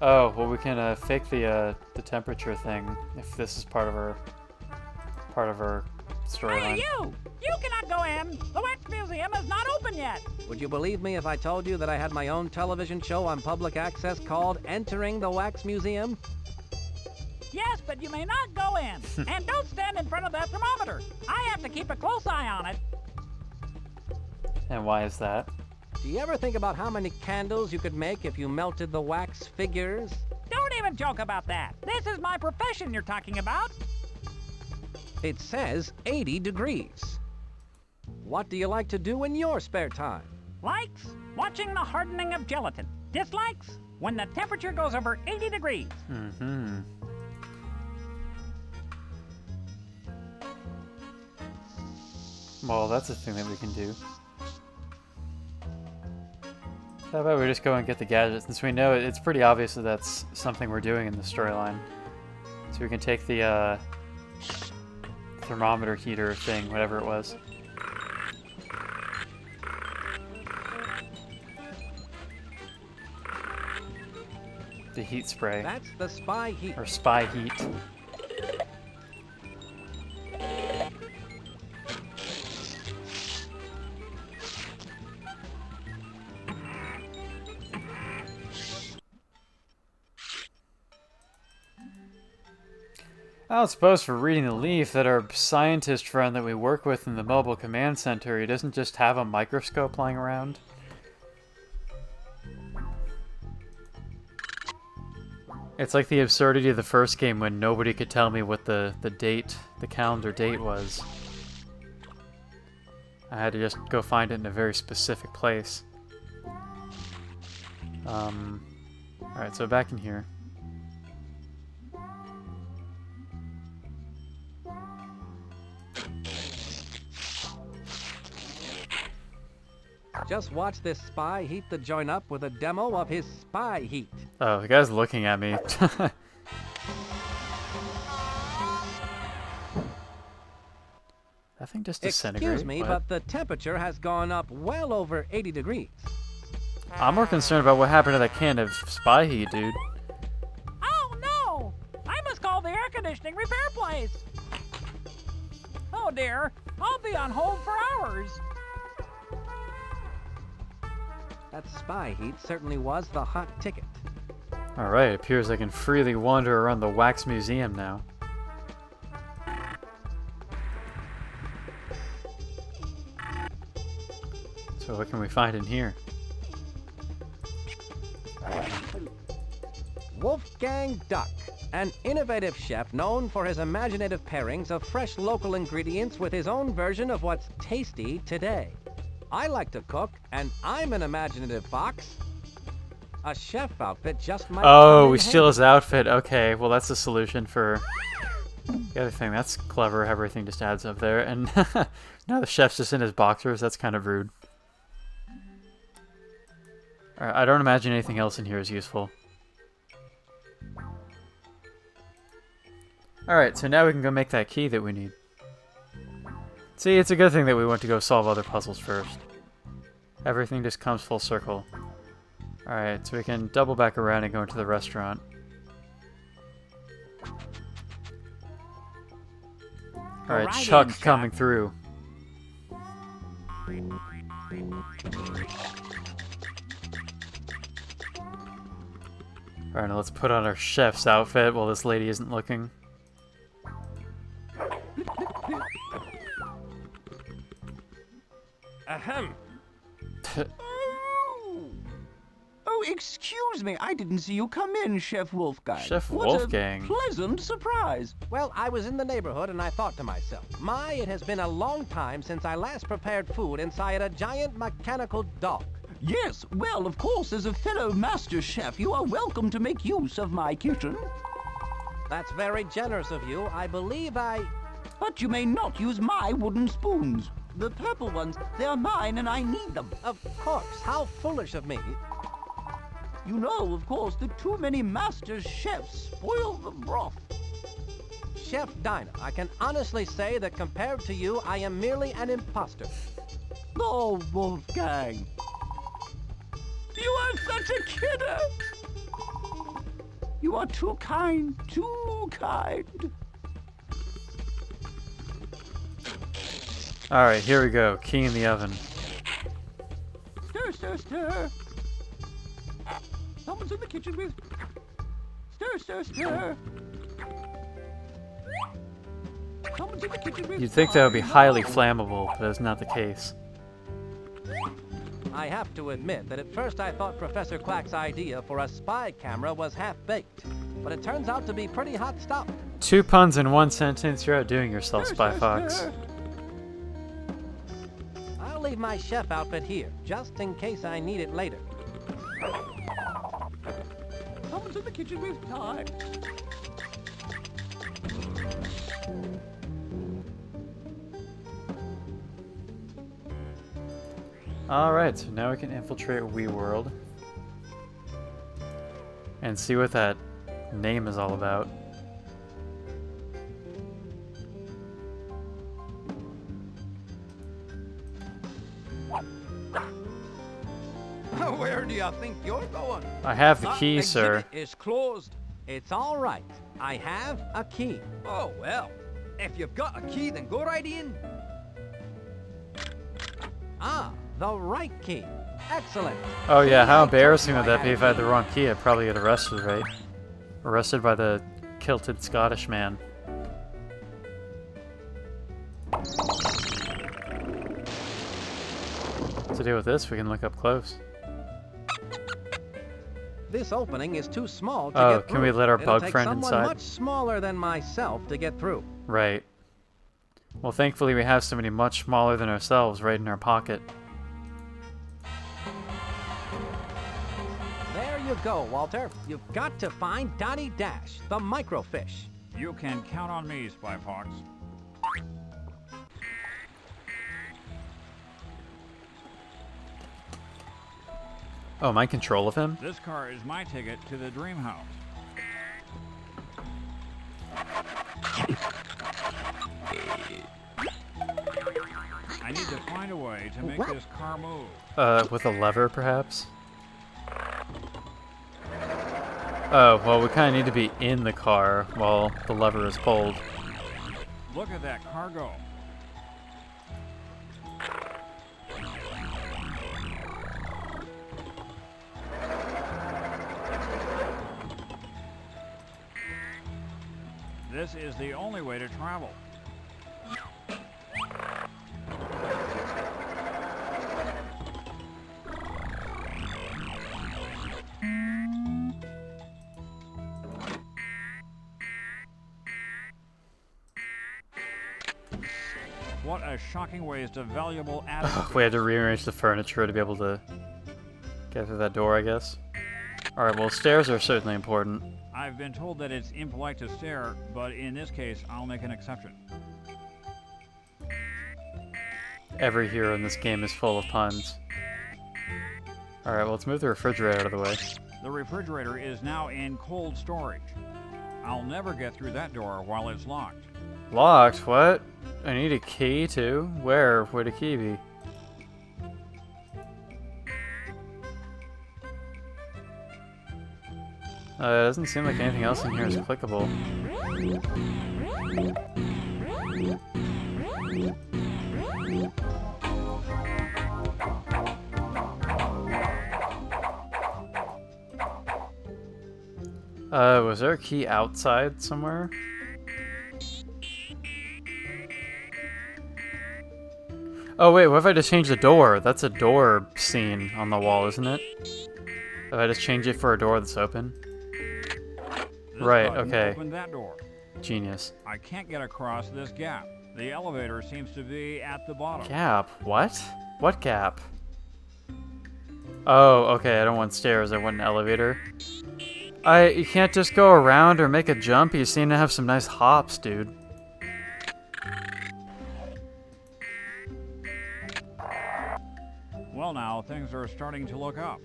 Oh, well, we can fake the temperature thing if this is part of our storyline. Hey, you! You cannot go in! The Wax Museum is not open yet! Would you believe me if I told you that I had my own television show on public access called Entering the Wax Museum? Yes, but you may not go in. And don't stand in front of that thermometer. I have to keep a close eye on it. And why is that? Do you ever think about how many candles you could make if you melted the wax figures? Don't even joke about that. This is my profession you're talking about. It says 80 degrees. What do you like to do in your spare time? Likes? Watching the hardening of gelatin. Dislikes? When the temperature goes over 80 degrees. Well, that's a thing that we can do. How about we just go and get the gadget, since we know it's pretty obvious that that's something we're doing in the storyline. So we can take the thermometer heater thing, whatever it was. The heat spray. That's the spy heat. Or spy heat. I don't suppose for reading the leaf that our scientist friend that we work with in the mobile command center, he doesn't just have a microscope lying around. It's like the absurdity of the first game when nobody could tell me what the date, the calendar date was. I had to just go find it in a very specific place. Alright, so back in here. Just watch this spy heat the joint up with a demo of his spy heat. Oh, the guy's looking at me. That thing just disintegrated. Excuse me, but the temperature has gone up well over 80 degrees. I'm more concerned about what happened to that can of spy heat, dude. Oh no! I must call the air conditioning repair place. Oh dear, I'll be on hold for hours. That spy heat certainly was the hot ticket. Alright, it appears I can freely wander around the Wax Museum now. So what can we find in here? Wolfgang Duck, an innovative chef known for his imaginative pairings of fresh local ingredients with his own version of what's tasty today. I like to cook, and I'm an imaginative fox. A chef outfit just might Oh, come we in steal handy. his outfit. Okay, well that's the solution for the other thing. That's clever. Everything just adds up there. And now the chef's just in his boxers. That's kind of rude. Alright, I don't imagine anything else in here is useful. Alright, so now we can go make that key that we need. See, it's a good thing that we went to go solve other puzzles first. Everything just comes full circle. Alright, so we can double back around and go into the restaurant. Alright, right Chuck in, Chuck. coming through. Alright, now let's put on our chef's outfit while this lady isn't looking. Ahem. Oh, excuse me. I didn't see you come in, Chef Wolfgang. Chef What Wolfgang. a pleasant surprise. Well, I was in the neighborhood and I thought to myself, my, it has been a long time since I last prepared food inside a giant mechanical dog. Yes, well, of course, as a fellow master chef, you are welcome to make use of my kitchen. That's very generous of you. I believe I... But you may not use my wooden spoons. The purple ones, they are mine and I need them. Of course, how foolish of me. You know, of course, that too many master chefs spoil the broth. Chef Dinah, I can honestly say that compared to you, I am merely an imposter. Oh, Wolfgang. You are such a kidder. You are too kind, too kind. Alright, here we go. Key in the oven. Stir, stir, stir. Someone's in the kitchen with... Stir, stir, stir. Someone's in the kitchen with... You'd think that would be highly flammable, but that's not the case. I have to admit that at first I thought Professor Quack's idea for a spy camera was half-baked, but it turns out to be pretty hot stuff. 2 puns in 1 sentence, you're outdoing yourself, Spy Fox. I'll leave my chef outfit here, just in case I need it later. Someone's in the kitchen with time. Alright, so now we can infiltrate WeWorld and see what that name is all about. Where do you think you're going? I have the That key, sir. exhibit is closed. It's all right. I have a key. Oh, well. If you've got a key, then go right in. Ah, the right key. Excellent. Oh yeah, how I embarrassing told would you that I be had if I had a the key. wrong key? I'd probably get arrested, right? Arrested by the kilted Scottish man. To deal with this, we can look up close. This opening is too small to Oh, get through. can we let our It'll bug take friend someone inside? much smaller than myself to get through. Right. Well, thankfully we have somebody much smaller than ourselves right in our pocket. There you go, Walter. You've got to find Donnie Dash, the microfish. You can count on me, Spy Fox. Oh, my control of him? This car is my ticket to the dream house. find a way to make this car move. With a lever, perhaps? Oh, well, we kind of need to be in the car while the lever is pulled. Look at that car go. This is the only way to travel. What a shocking waste of valuable atoms. We had to rearrange the furniture to be able to get through that door, I guess. Alright, well, stairs are certainly important. I've been told that it's impolite to stare, but in this case, I'll make an exception. Every hero in this game is full of puns. Alright, well, let's move the refrigerator out of the way. The refrigerator is now in cold storage. I'll never get through that door while it's locked. Locked? What? I need a key, too? Where would a key be? It doesn't seem like anything else in here is clickable. Was there a key outside somewhere? Oh wait, what if I just change the door? That's a door scene on the wall, isn't it? If I just change it for a door that's open? Right, okay. Open that door. Genius. I can't get across this gap. The elevator seems to be at the bottom. Gap? What? What gap? Oh, okay, I don't want stairs, I want an elevator. You can't just go around or make a jump? You seem to have some nice hops, dude. Well now, things are starting to look up.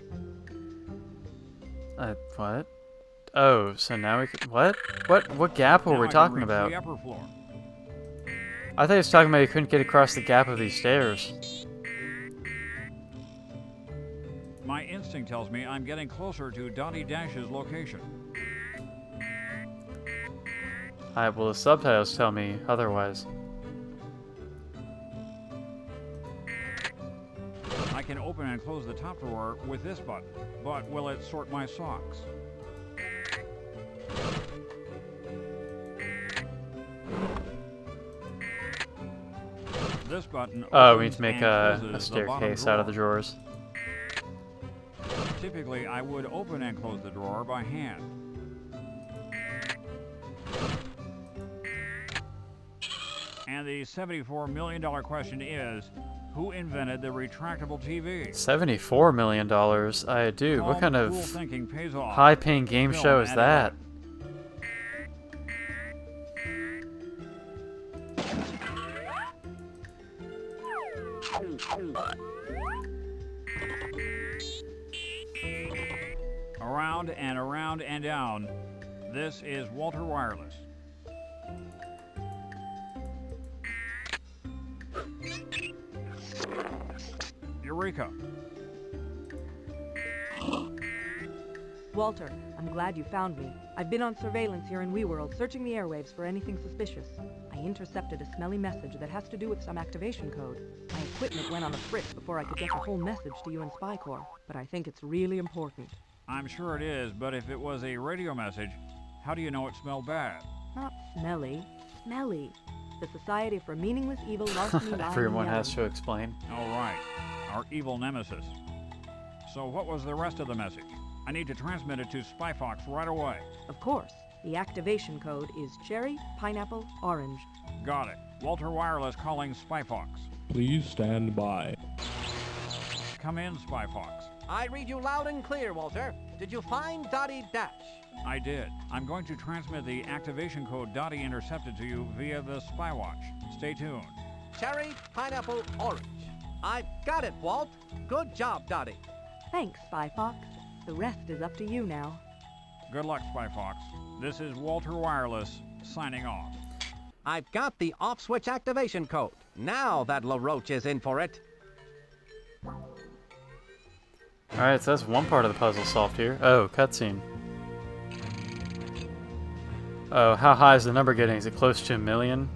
What? Oh, so now we can— what? What gap were we talking about? The upper floor. I thought he was talking about you couldn't get across the gap of these stairs. My instinct tells me I'm getting closer to Dottie Dash's location. Well, the subtitles tell me otherwise. I can open and close the top drawer with this button, but will it sort my socks? This button Oh, we need to make a staircase out of the drawers. Typically, I would open and close the drawer by hand. And the $74 million question is, who invented the retractable TV? $74 million? I do. What kind of thinking pays off. high-paying game show is that? Around and around and down. This is Walter Wireless. Eureka! Walter, I'm glad you found me. I've been on surveillance here in WeWorld, searching the airwaves for anything suspicious. I intercepted a smelly message that has to do with some activation code. My equipment went on a fritz before I could get the whole message to you in Spy Corps, but I think it's really important. I'm sure it is, but if it was a radio message, how do you know it smelled bad? Not smelly. Smelly. The Society for Meaningless Evil lost me lying Everyone yellow. has to explain. All right. Our evil nemesis. So what was the rest of the message? I need to transmit it to SpyFox right away. Of course. The activation code is cherry, pineapple, orange. Got it. Walter Wireless calling SpyFox. Please stand by. Come in, SpyFox. I read you loud and clear, Walter. Did you find Dottie Dash? I did. I'm going to transmit the activation code Dottie intercepted to you via the Spywatch. Stay tuned. Cherry, pineapple, orange. I've got it, Walt. Good job, Dottie. Thanks, SpyFox. The rest is up to you now. Good luck, SpyFox. This is Walter Wireless, signing off. I've got the off-switch activation code. Now that LaRoche is in for it. Alright, so that's one part of the puzzle solved here. Oh, cutscene. Oh, how high is the number getting? Is it close to 1 million?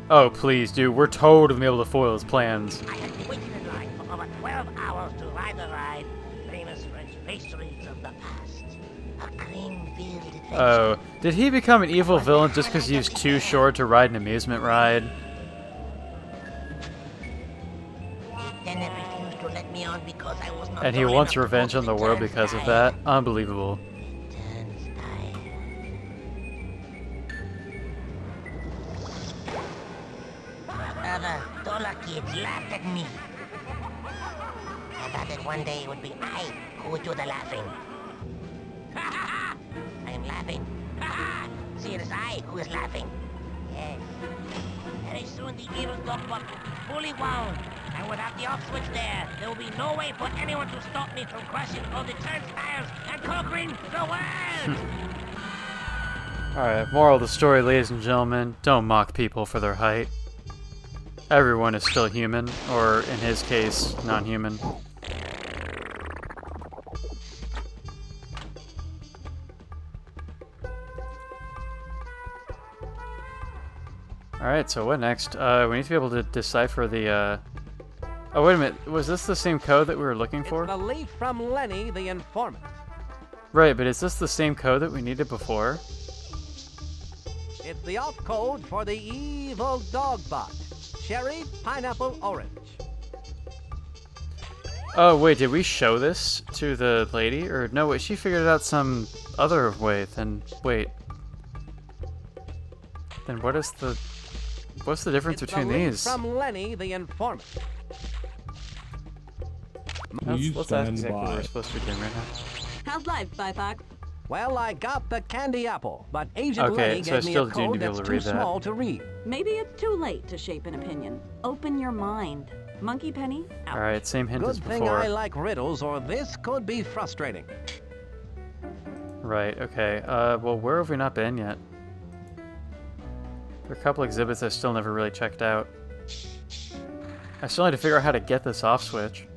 Oh, please, dude. We're totally gonna be able to foil his plans. I have waited in line for over 12 hours to ride the ride. Famous French pastries of the past. A cream-filled adventure. Oh, did he become an evil villain just because he was too short to ride an amusement ride? Then it refused to let me on because I was not And he tall wants enough to revenge go on to the world because of that? Unbelievable. Other dollar kids laughed at me. I thought that one day it would be I who would do the laughing. I am laughing. See, it is I who is laughing. Yes. Very soon the evil dog will be fully wound. And without the off switch there will be no way for anyone to stop me from crushing all the turnstiles and conquering the world! Alright, moral of the story, ladies and gentlemen, don't mock people for their height. Everyone is still human, or in his case, non-human. Alright, so what next? We need to be able to decipher the, Oh, wait a minute. Was this the same code that we were looking for? It's the leaf from Lenny, the informant. Right, but is this the same code that we needed before? It's the off code for the evil dog bot. Cherry, pineapple, orange. Oh, wait, did we show this to the lady? Or, no, wait, she figured it out some other way, then, wait. Then what's the difference between the leaf these? From Lenny, the informant. Let's ask exactly what we're supposed to be doing right now. How's life, Spyfox? Well, I got the candy apple, but Agent Okay, Lenny so I gave me still a do need code to be able that's to too read that. small to read. Maybe it's too late to shape an opinion. Open your mind. Monkey Penny, out. Alright, same hint as Good thing before. I like riddles, or this could be frustrating. Right, okay. Well, where have we not been yet? There are a couple exhibits I still never really checked out. I still need to figure out how to get this off switch.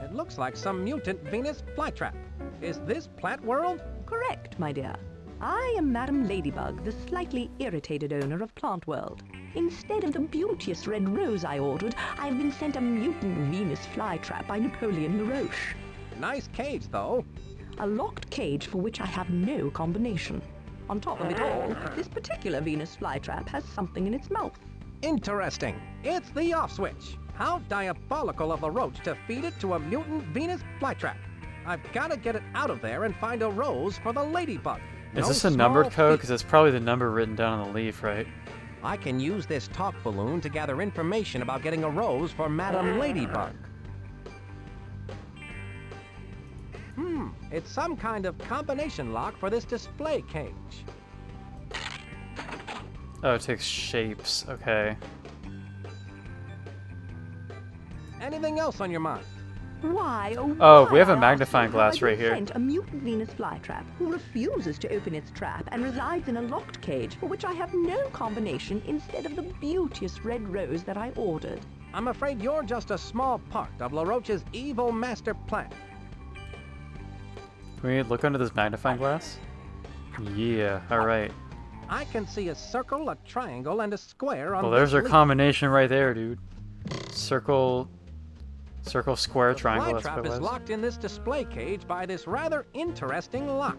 It looks like some mutant Venus flytrap. Is this Plant World? Correct, my dear. I am Madam Ladybug, the slightly irritated owner of Plant World. Instead of the beauteous red rose I ordered, I've been sent a mutant Venus flytrap by Napoleon LaRoche. Nice cage, though. A locked cage for which I have no combination. On top of it all, this particular Venus flytrap has something in its mouth. Interesting. It's the off switch. How diabolical of LaRoche to feed it to a mutant Venus flytrap. I've got to get it out of there and find a rose for the ladybug. Is No this a numbered small code? feat. Because it's probably the number written down on the leaf, right? I can use this talk balloon to gather information about getting a rose for Madam Ladybug. It's some kind of combination lock for this display cage. Oh, it takes shapes. Okay. Anything else on your mind? Why, oh, Oh, why, we have a I ask magnifying you, glass have I right been here. sent a mutant Venus flytrap who refuses to open its trap and resides in a locked cage for which I have no combination instead of the beauteous red rose that I ordered. I'm afraid you're just a small part of LaRoche's evil master plan. Can we look under this magnifying glass? Yeah, alright. I can see a circle, a triangle, and a square on Well, there's this our leaf. combination right there, dude. Circle, square, triangle, that's what Flytrap it is was. locked in this display cage by this rather interesting lock.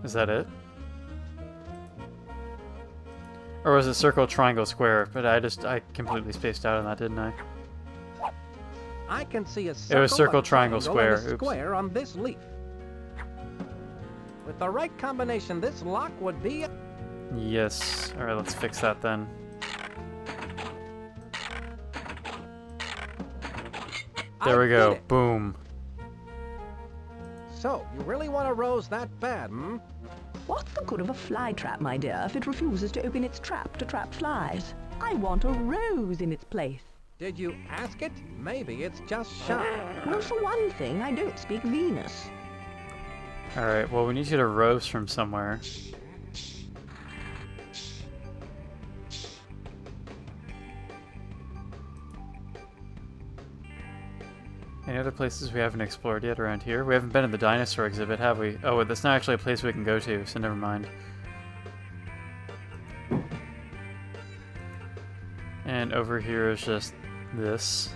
Is that it? Or was it circle, triangle, square? But I completely spaced out on that, didn't I? I can see a circle, was circle, a triangle, and square. a Oops. square on this leaf. With the right combination, this lock would be... Yes. Alright, let's fix that then. There we go. Boom. So, you really want a rose that bad, hmm? What's the good of a fly trap, my dear, if it refuses to open its trap to trap flies? I want a rose in its place. Did you ask it? Maybe it's just shy. Well, for one thing, I don't speak Venus. Alright, well, we need you to roast from somewhere. Any other places we haven't explored yet around here? We haven't been in the dinosaur exhibit, have we? Oh, that's not actually a place we can go to, so never mind. And over here is just this.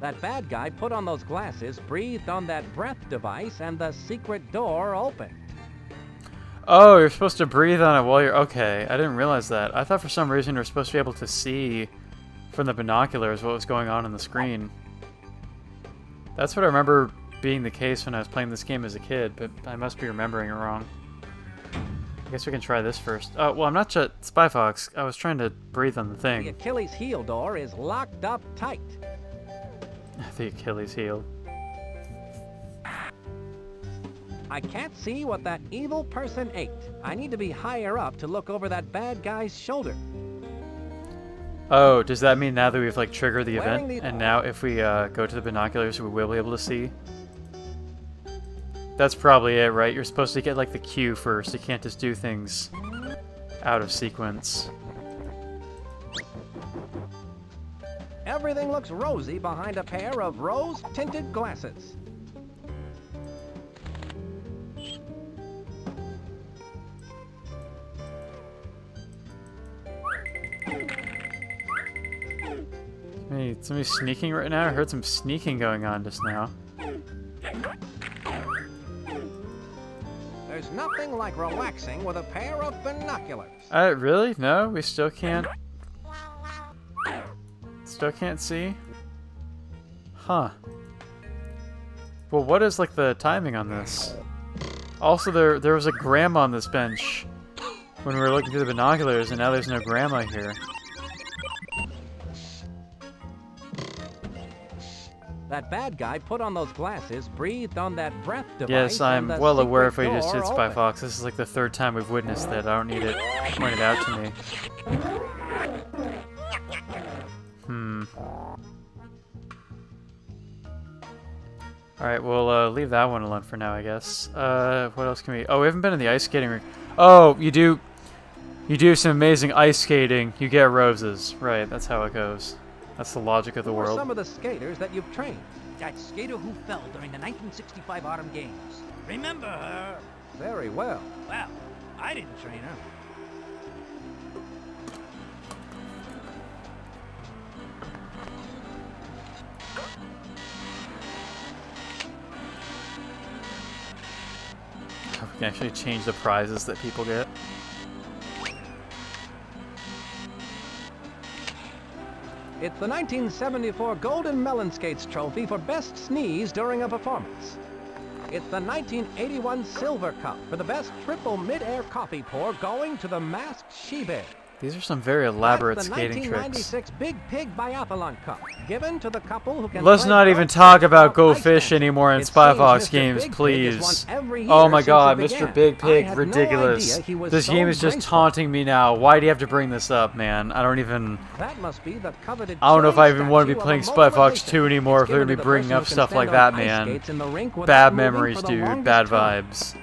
That bad guy put on those glasses, breathed on that breath device, and the secret door opened. Oh, you're supposed to breathe on it while you're... Okay, I didn't realize that. I thought for some reason you were supposed to be able to see from the binoculars what was going on the screen. That's what I remember being the case when I was playing this game as a kid, but I must be remembering it wrong. I guess we can try this first. Oh, well, I'm not Spy Fox. I was trying to breathe on the The thing. Achilles heel door is locked up tight. The Achilles heel. I can't see what that evil person ate. I need to be higher up to look over that bad guy's shoulder. Oh, does that mean now that we've, like, triggered the Wearing event? the- And now if we go to the binoculars, we will be able to see? That's probably it, right? You're supposed to get, like, the cue first. You can't just do things out of sequence. Everything looks rosy behind a pair of rose-tinted glasses. Hey, somebody sneaking right now? I heard some sneaking going on just now. There's nothing like relaxing with a pair of binoculars. Really? No? We still can't... Still can't see? Huh. Well, what is, like, the timing on this? Also, there was a grandma on this bench when we were looking through the binoculars, and now there's no grandma here. That bad guy put on those glasses, breathed on that breath device. Yes, I'm and the well aware if secret we just did door Spy opened. Fox. This is like the third time we've witnessed that. I don't need it pointed out to me. Alright, we'll leave that one alone for now, I guess. What else can we... Oh, we haven't been in the ice skating rink. Oh, you do some amazing ice skating. You get roses. Right, that's how it goes. That's the logic of the Who are world. some of the skaters that you've trained? That skater who fell during the 1965 Autumn Games. Remember her? Very well. Well, I didn't train her. We can actually change the prizes that people get. It's the 1974 Golden Melon Skates Trophy for Best Sneeze during a performance. It's the 1981 Silver Cup for the best triple mid-air coffee pour going to the masked she-bear. These are some very elaborate That's the skating tricks. 1996 Big Pig Biathlon Cup, given to the couple who can Let's play not go even fish talk about without Go ice Fish dancing. anymore in It Spy seems Fox Mr. games, Big Pig has won please. every Oh year my since god, it Mr. began. Big I Pig, had no ridiculous. idea he was This so game is just graceful. taunting me now. Why do you have to bring this up, man? I don't even... That must be the coveted I don't know if I Chile even want to be statue playing of Spy Fox mobilization. 2 anymore if It's they're going to given be the bringing person up who can stuff like stand that, on ice man. skates in the rink without Bad moving memories, for the dude. longest Bad time. vibes.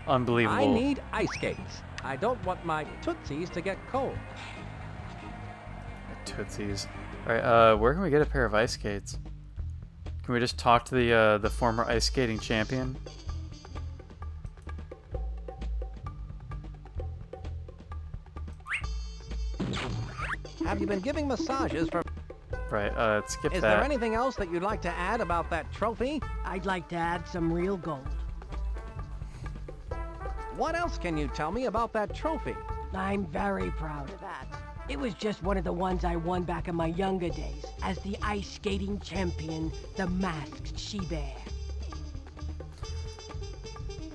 I Unbelievable. need ice skates. I don't want my tootsies to get cold. Tootsies. Alright, where can we get a pair of ice skates? Can we just talk to the former ice skating champion? Have you been giving massages for... Right, skip Is that. there anything else that you'd like to add about that trophy? I'd like to add some real gold. What else can you tell me about that trophy? I'm very proud of that. It was just one of the ones I won back in my younger days as the ice skating champion, the masked she-bear.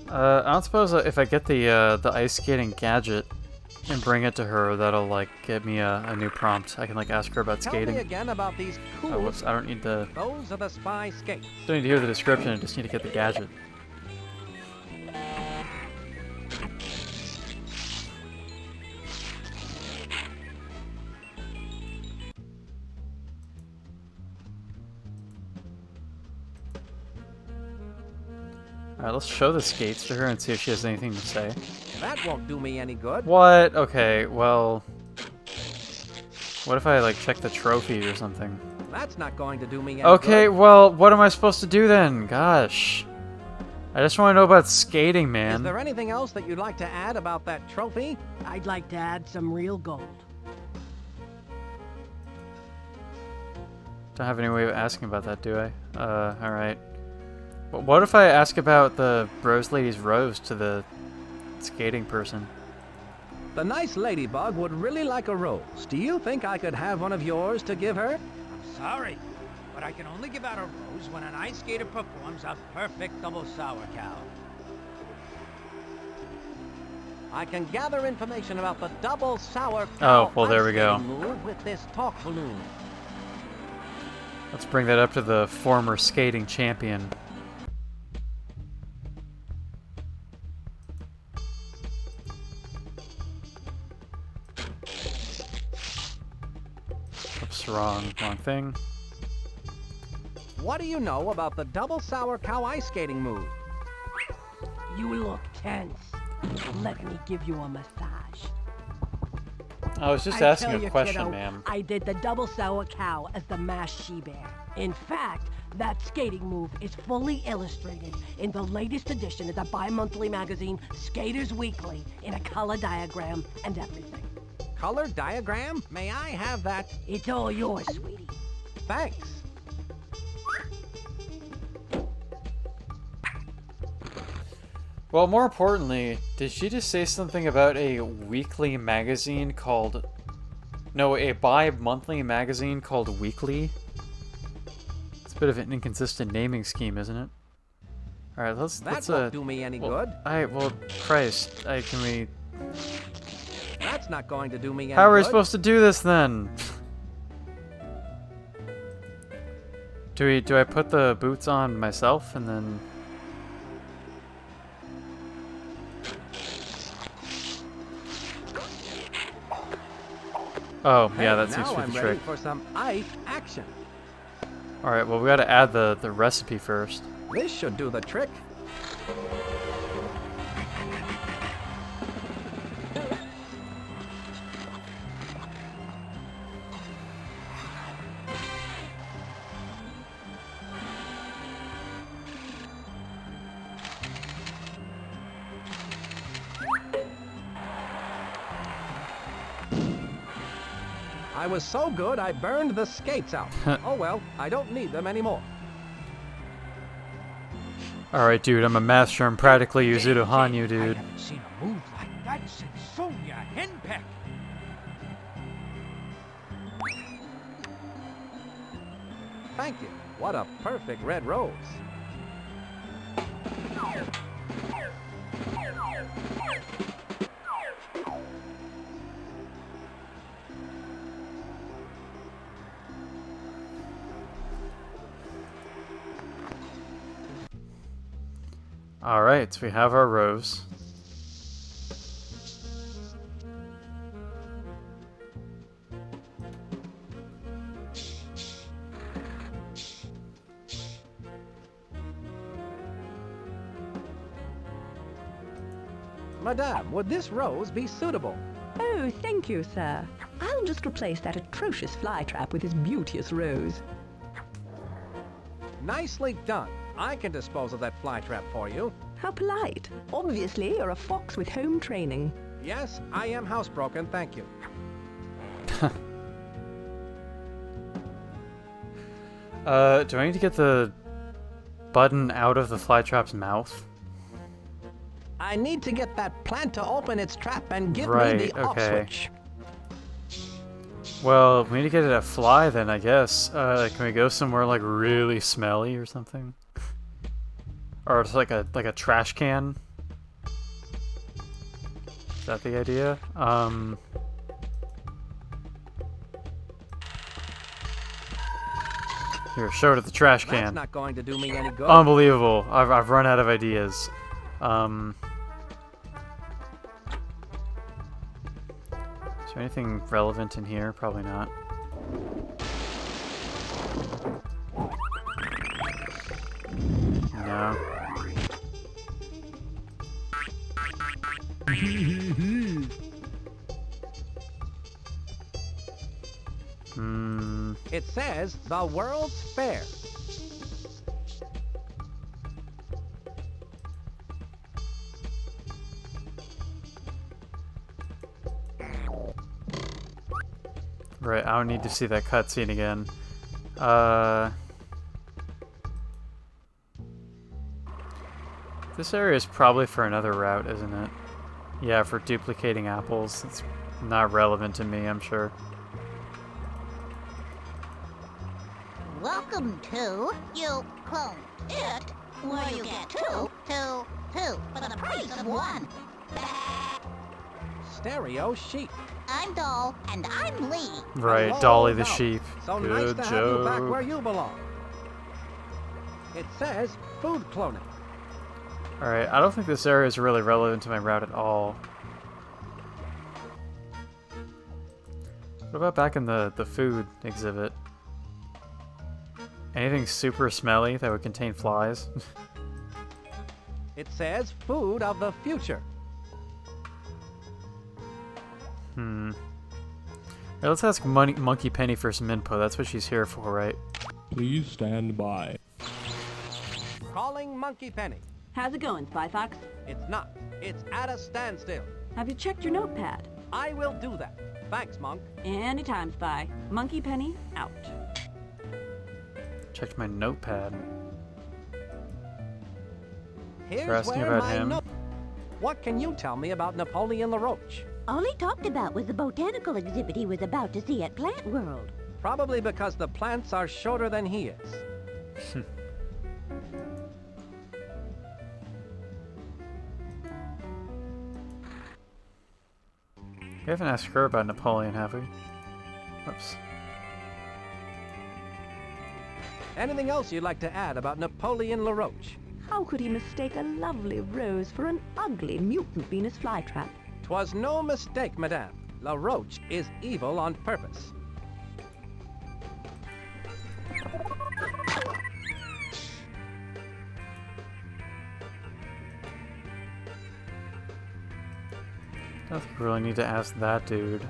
I don't suppose if I get the ice skating gadget, and bring it to her, that'll like get me a new prompt. I can like ask her about Tell skating. me again about these cool... Oh, whoops! I don't need the. Those are the spy skates. Don't need to hear the description. I just need to get the gadget. Alright, let's show the skates to her and see if she has anything to say. That won't do me any good. What? Okay, well... What if I, like, check the trophy or something? That's not going to do me any Okay, good. well, what am I supposed to do then? Gosh. I just want to know about skating, man. Is there anything else that you'd like to add about that trophy? I'd like to add some real gold. Don't have any way of asking about that, do I? Alright. But what if I ask about the Rose Lady's rose to the skating person? The nice ladybug would really like a rose. Do you think I could have one of yours to give her? I'm sorry, but I can only give out a rose when an ice skater performs a perfect double sour cow. I can gather information about the double sour cow Oh, well, there we go. ice skating move with this talk balloon. Let's bring that up to the former skating champion. Oops, wrong thing. What do you know about the double sour cow ice skating move? You look tense. Let me give you a massage. I was just I asking tell a you, question, kiddo, ma'am. I did the double sour cow as the masked she-bear. In fact, that skating move is fully illustrated in the latest edition of the bi-monthly magazine Skaters Weekly in a color diagram and everything. Color diagram? May I have that? It's all yours, sweetie. Thanks. Well, more importantly, did she just say something about a weekly magazine called... No, a bi-monthly magazine called Weekly? It's a bit of an inconsistent naming scheme, isn't it? Alright, let's... That won't do me any good. Well, Christ, can we... That's not going to do me any good. How are we supposed to do this, then? Do I put the boots on myself, and then... Oh, yeah, that seems to be I'm the ready trick. for some ice action. Alright, well, we gotta add the recipe first. This should do the trick. I was so good I burned the skates out. Oh well, I don't need them anymore. Alright, dude, I'm a master. I'm practically Yuzuru Hanyu, dude. I haven't seen a move like that since Sonya Henpeck. Thank you. What a perfect red rose. Alright, so we have our rose. Madame, would this rose be suitable? Oh, thank you, sir. I'll just replace that atrocious flytrap with this beauteous rose. Nicely done. I can dispose of that flytrap for you. How polite. Obviously, you're a fox with home training. Yes, I am housebroken, thank you. Do I need to get the button out of the flytrap's mouth? I need to get that plant to open its trap and give me Right, the off okay. switch. Well, we need to get it to fly then, I guess. Can we go somewhere like really smelly or something? Or it's like a trash can? Is that the idea? Here, show it at the trash can. That's not going to do me any good. Unbelievable. I've run out of ideas. Is there anything relevant in here? Probably not. No. It says the World's Fair. Right, I don't need to see that cutscene again. This area is probably for another route, isn't it? Yeah, for duplicating apples. It's not relevant to me, I'm sure. Welcome to You Clone It, where you get two for the price of one. Stereo sheep. I'm Doll, and I'm Lee. Right, Hello, Dolly the Dolly. sheep. So Good nice to have you back joke. where you belong. It says food cloning. Alright, I don't think this area is really relevant to my route at all. What about back in the food exhibit? Anything super smelly that would contain flies? It says food of the future. Alright, let's ask Monkey Penny for some input. That's what she's here for, right? Please stand by. Calling Monkey Penny. How's it going, Spy Fox? It's not. It's at a standstill. Have you checked your notepad? I will do that. Thanks, Monk. Anytime, Spy. Monkey Penny, out. Checked my notepad. Here's asking where about my him. note. What can you tell me about Napoleon LaRoche? All he talked about was the botanical exhibit he was about to see at Plant World. Probably because the plants are shorter than he is. We haven't asked her about Napoleon, have we? Oops. Anything else you'd like to add about Napoleon LaRoche? How could he mistake a lovely rose for an ugly mutant Venus flytrap? 'Twas no mistake, madame. LaRoche is evil on purpose. I don't think we really need to ask that dude.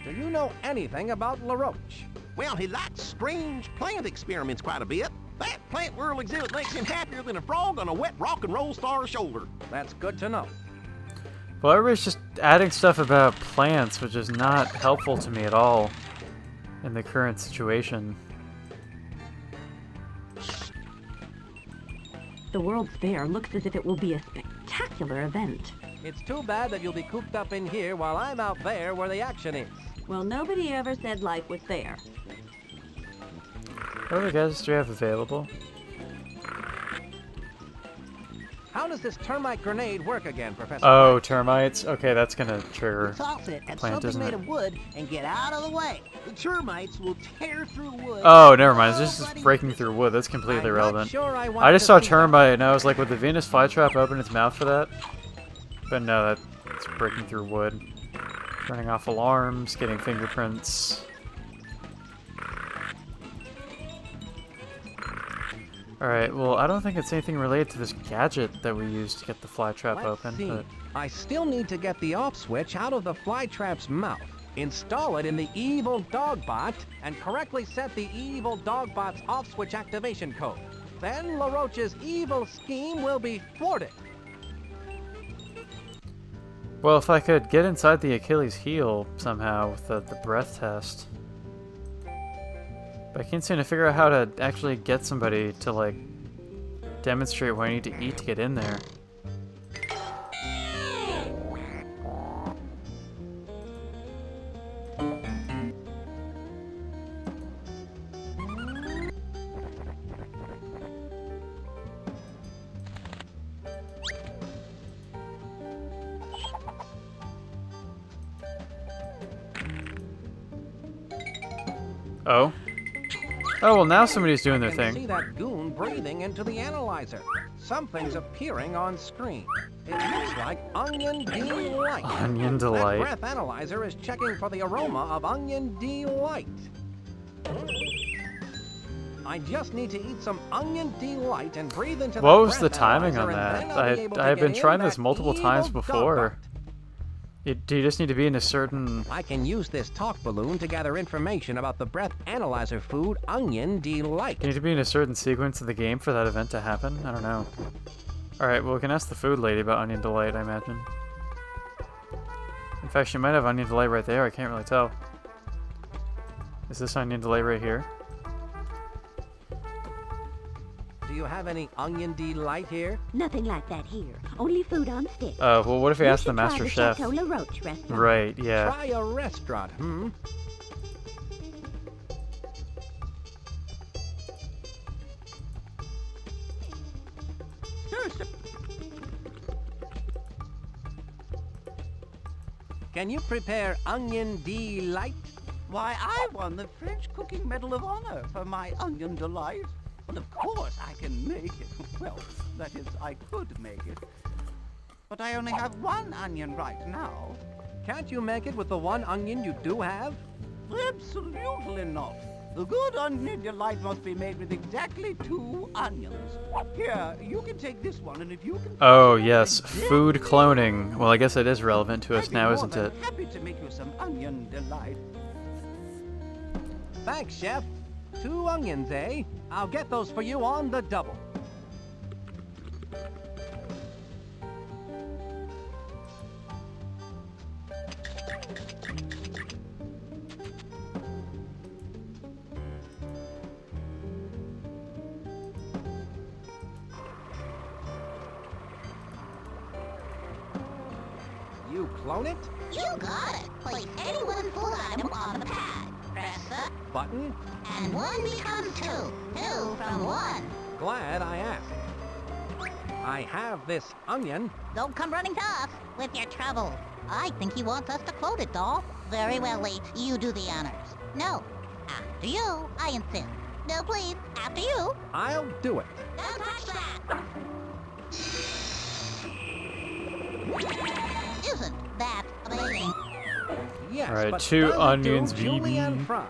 Do you know anything about LaRoche? Well, he likes strange plant experiments quite a bit. That Plant World exhibit makes him happier than a frog on a wet rock and roll star's shoulder. That's good to know. Well, everybody's just adding stuff about plants, which is not helpful to me at all in the current situation. The World's Fair looks as if it will be a spectacular event. It's too bad that you'll be cooped up in here while I'm out there where the action is. Well, nobody ever said life was fair. What other guys do we have available? How does this termite grenade work again, Professor? Oh, termites? Okay, that's gonna trigger Toss it at plant, something isn't made it? of wood and get out of the way. The termites will tear through wood. Oh, never mind. This is breaking through wood. That's completely I'm not irrelevant. sure I want I just to saw see termite and I was like, would the Venus flytrap open its mouth for that? But no, that's breaking through wood. Turning off alarms, getting fingerprints. Alright, well, I don't think it's anything related to this gadget that we used to get the flytrap Let's open, see. but... I still need to get the off switch out of the flytrap's mouth, install it in the evil dogbot, and correctly set the evil dogbot's off switch activation code. Then LaRoche's evil scheme will be thwarted. Well, if I could get inside the Achilles heel somehow with the breath test. But I can't seem to figure out how to actually get somebody to, like, demonstrate what I need to eat to get in there. Oh? Oh, well, now somebody's doing their I can thing. see that goon breathing into the analyzer. Something's appearing on screen. It looks like Onion Delight. Onion That Delight. breath analyzer is checking for the aroma of Onion Delight. I just need to eat some Onion Delight and breathe into What the was the breath timing on analyzer, that? and then I'll be able to I've get been in trying this that multiple times evil before. dogbot. Do you just need to be in a certain... I can use this talk balloon to gather information about the breath analyzer food Onion Delight. You need to be in a certain sequence of the game for that event to happen? I don't know. Alright, well, we can ask the food lady about Onion Delight, I imagine. In fact, she might have Onion Delight right there. I can't really tell. Is this Onion Delight right here? Do you have any Onion Delight here? Nothing like that here. Only food on sticks. Well, what if we You ask the should try Master Chef? Chateau La Roche restaurant. Right, yeah. Try a restaurant, hmm? Can you prepare Onion Delight? Why, I won the French Cooking Medal of Honor for my Onion Delight. Well, of course I can make it. Well, that is, I could make it. But I only have one onion right now. Can't you make it with the one onion you do have? Absolutely not. The good Onion Delight must be made with exactly 2 onions. Here, you can take this one, and if you can... Oh, yes. Food cloning. Well, I guess it is relevant to us now, isn't it? Happy to make you some Onion Delight. Thanks, Chef. 2 onions, eh? I'll get those for you on the double. You clone it? You got it. Place any one food item on the pad. Press the Button? and 1 becomes 2. 2 from 1. Glad I asked. I have this onion. Don't come running to us with your trouble. I think he wants us to quote it, doll. Very well, Lee. You do the honors. No. After you, I insist. No, please. After you. I'll do it. Don't touch that. Isn't that amazing? Yes, Alright, but 2 does it do onions, julienne BB. fries?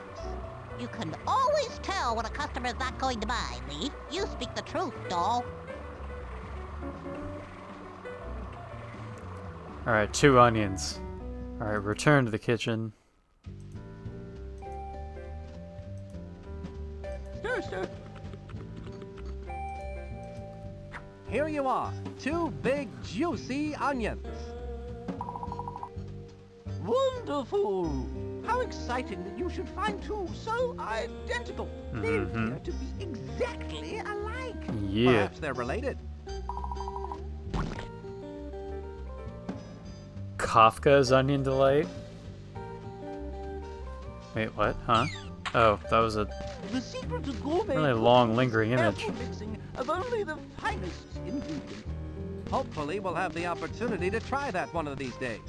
You can always tell when a customer is not going to buy, Lee. You speak the truth, doll. Alright, 2 onions. Alright, return to the kitchen. Sir. Here you are. 2 big, juicy onions. Wonderful! How exciting that you should find 2 so identical. They appear to be exactly alike. Yeah. Perhaps they're related. Kafka's Onion Delight? Wait, what? Huh? Oh, that was a The secret to gourmet really long, lingering image. careful mixing of only the finest ingredients. Hopefully we'll have the opportunity to try that one of these days.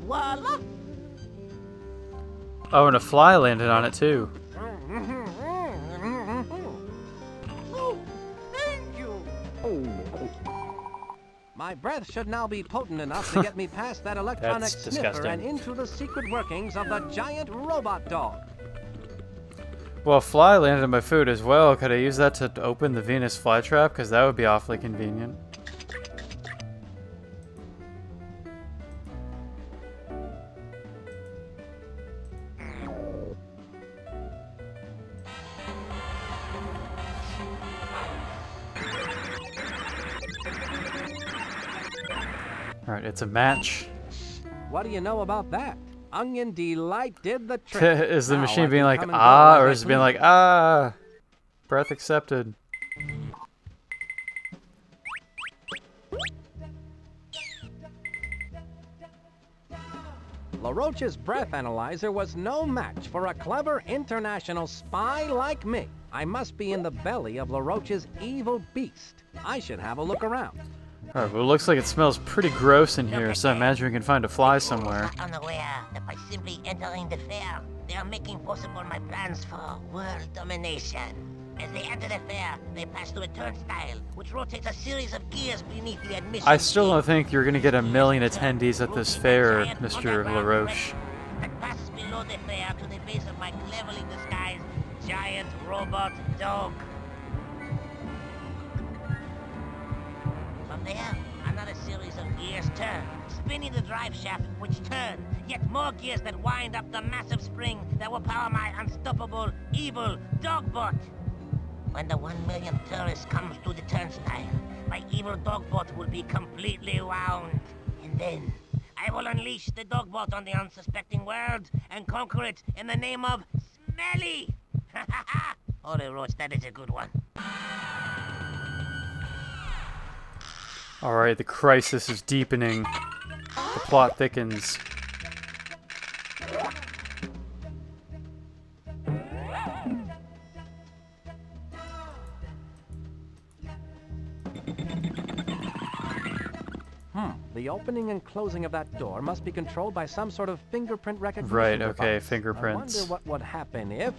Voila! Oh, and a fly landed on it too. Oh, thank you! My breath should now be potent enough to get me past that electronic That's sniffer disgusting. and into the secret workings of the giant robot dog. Well, a fly landed on my food as well. Could I use that to open the Venus flytrap? Because that would be awfully convenient. Alright, it's a match. What do you know about that? Onion Delight did the trick. Is the Now machine I being can like, come and go ah, as or I is it being please. like, ah? Breath accepted. LaRoche's breath analyzer was no match for a clever international spy like me. I must be in the belly of LaRoche's evil beast. I should have a look around. Alright, well, it looks like it smells pretty gross in here, so I imagine we can find a fly somewhere. Unaware that by simply entering the fair, they are making possible my plans for world domination. As they enter the fair, they pass through a turnstile, which rotates a series of gears beneath the admission. I still don't think you're gonna get a million attendees at this fair, Mr. LaRoche. That passes below the fair to the base of my cleverly disguised giant robot dog. From there, another series of gears turn, spinning the drive shaft, which turn, yet more gears that wind up the massive spring that will power my unstoppable, evil dogbot. When the 1 million tourists comes to the turnstile, my evil dogbot will be completely wound. And then, I will unleash the dogbot on the unsuspecting world and conquer it in the name of Smelly! Ha ha ha! Oh, Roach, that is a good one. Alright, the crisis is deepening. The plot thickens. The opening and closing of that door must be controlled by some sort of fingerprint recognition Right, okay, device. fingerprints. I wonder what would happen if...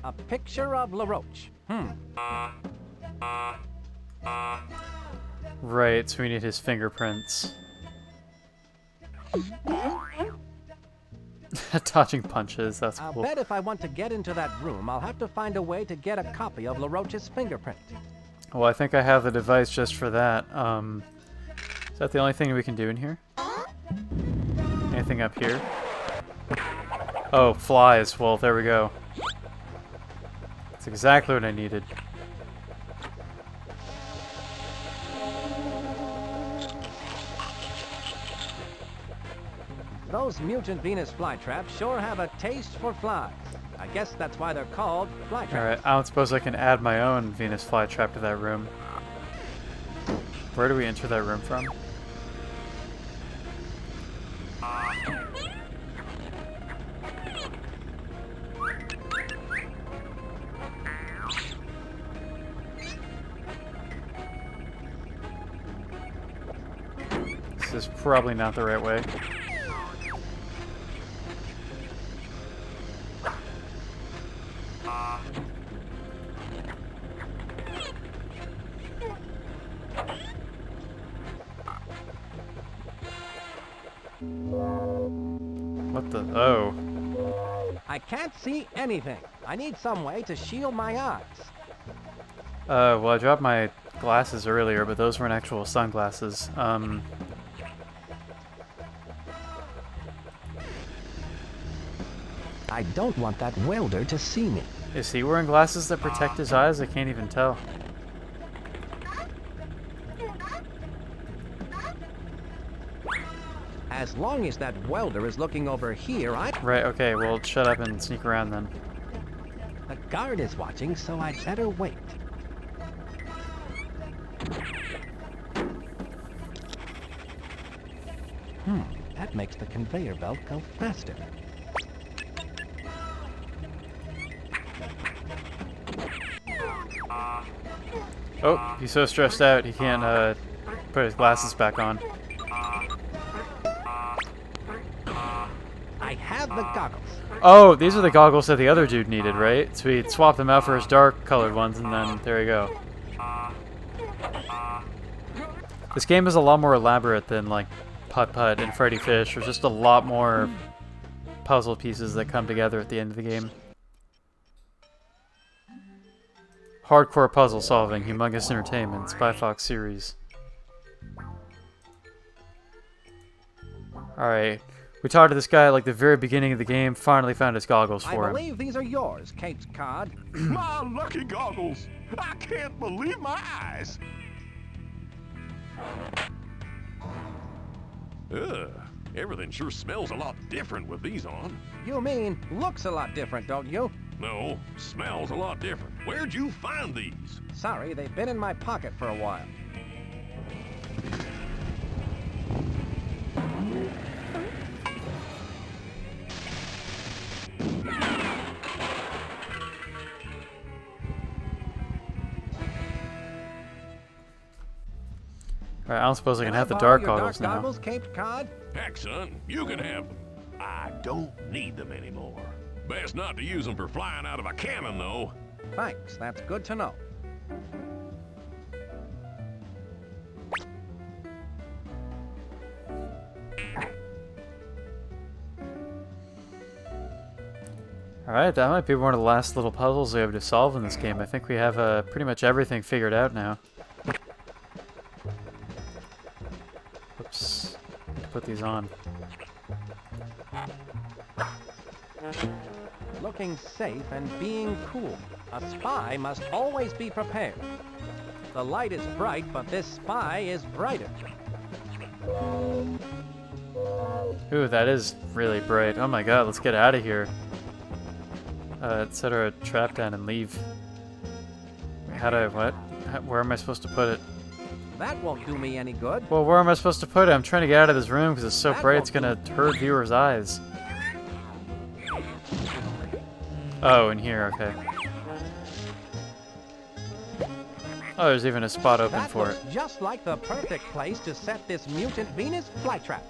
A picture of LaRoche. Right, so we need his fingerprints. Dodging punches, that's I'll cool. bet if I want to get into that room, I'll have to find a way to get a copy of LaRoche's fingerprint. Well, I think I have the device just for that. Is that the only thing we can do in here? Anything up here? Oh, flies. Well, there we go. That's exactly what I needed. Those mutant Venus flytraps sure have a taste for flies. I guess that's why they're called flytraps. Alright, I don't suppose I can add my own Venus flytrap to that room. Where do we enter that room from? This is probably not the right way. What the? Oh. I can't see anything. I need some way to shield my eyes. Well, I dropped my glasses earlier, but those weren't actual sunglasses. I don't want that welder to see me. Is he wearing glasses that protect his eyes? I can't even tell. As long as that welder is looking over here, Right, okay, well, shut up and sneak around then. The guard is watching, so I'd better wait. That makes the conveyor belt go faster. Oh, he's so stressed out he can't put his glasses back on. I have the goggles. Oh, these are the goggles that the other dude needed, right? So he'd swap them out for his dark colored ones, and then there you go. This game is a lot more elaborate than like Putt-Putt and Freddy Fish. There's just a lot more puzzle pieces that come together at the end of the game. Hardcore puzzle solving, Humongous Entertainment, Spy Fox series. Alright. We talked to this guy at like the very beginning of the game, finally found his goggles for him. I believe these are yours, Kate's Cod. My lucky goggles! I can't believe my eyes! Ugh, everything sure smells a lot different with these on. You mean looks a lot different, don't you? No, smells a lot different. Where'd you find these? Sorry, they've been in my pocket for a while. Alright, I don't suppose I can have the borrow dark your goggles now. goggles, Caped Cod? Heck, son, you can have them. I don't need them anymore. Best not to use them for flying out of a cannon, though. Thanks, that's good to know. Alright, that might be one of the last little puzzles we have to solve in this game. I think we have pretty much everything figured out now. Oops. Put these on. Looking safe and being cool. A spy must always be prepared. The light is bright, but this spy is brighter. Ooh, that is really bright. Oh my god, let's get out of here. Set our trap down and leave. How do I, what? Where am I supposed to put it? That won't do me any good. Well, where am I supposed to put it? I'm trying to get out of this room because it's so That bright won't it's gonna hurt viewers' eyes. Oh, in here, okay. Oh, there's even a spot open That for looks it. just like the perfect place to set this mutant Venus flytrap.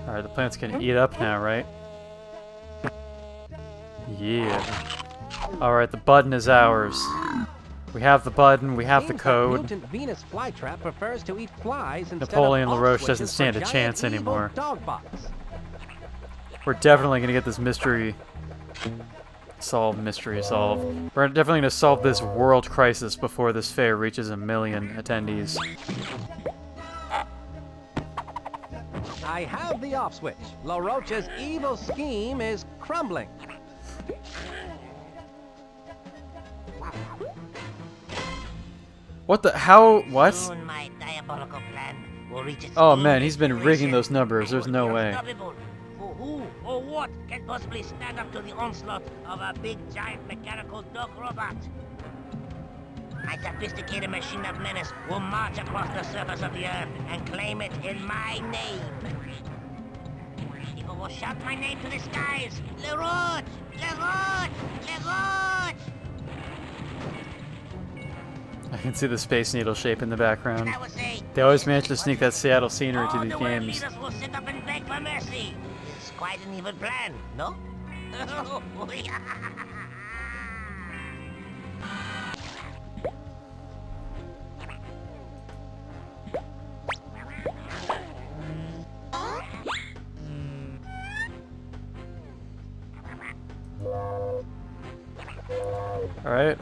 Alright, the plant's gonna eat up now, right? Yeah. Alright, the button is ours. We have the button, we have the Seems that code. mutant Venus flytrap prefers to eat flies instead Napoleon of LaRoche off doesn't switches for stand a giant chance evil anymore. Dogbots. We're definitely gonna get this mystery solved. We're definitely gonna solve this world crisis before this fair reaches 1 million attendees. I have the off switch. LaRoche's evil scheme is crumbling. What the? How? What? Soon my diabolical plan will reach its Oh full man, he's been rigging destination. those numbers. There's no way. Unstoppable. For who or what can possibly stand up to the onslaught of a big, giant, mechanical dog robot? My sophisticated machine of menace will march across the surface of the earth and claim it in my name. People will shout my name to the skies. LaRoche! LaRoche! LaRoche! I can see the Space Needle shape in the background. I would say, They always manage to sneak that Seattle scenery to all these the world games. leaders will sit up and beg for mercy. It's quite an evil plan, no? Alright,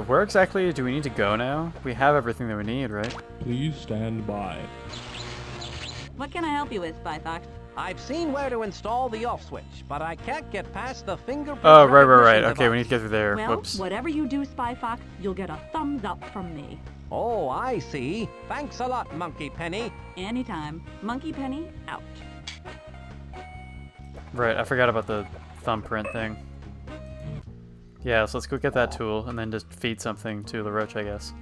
where exactly do we need to go now? We have everything that we need, right? Please stand by. What can I help you with, Spy Fox? I've seen where to install the off switch, but I can't get past the fingerprint. Oh, right. recognition Okay, we need device. to get through there. Well, Whoops. whatever you do, Spy Fox, you'll get a thumbs up from me. Oh, I see. Thanks a lot, Monkey Penny. Anytime. Monkey Penny, out. Right, I forgot about the thumbprint thing. Yeah, so let's go get that tool and then just feed something to LaRoche, I guess.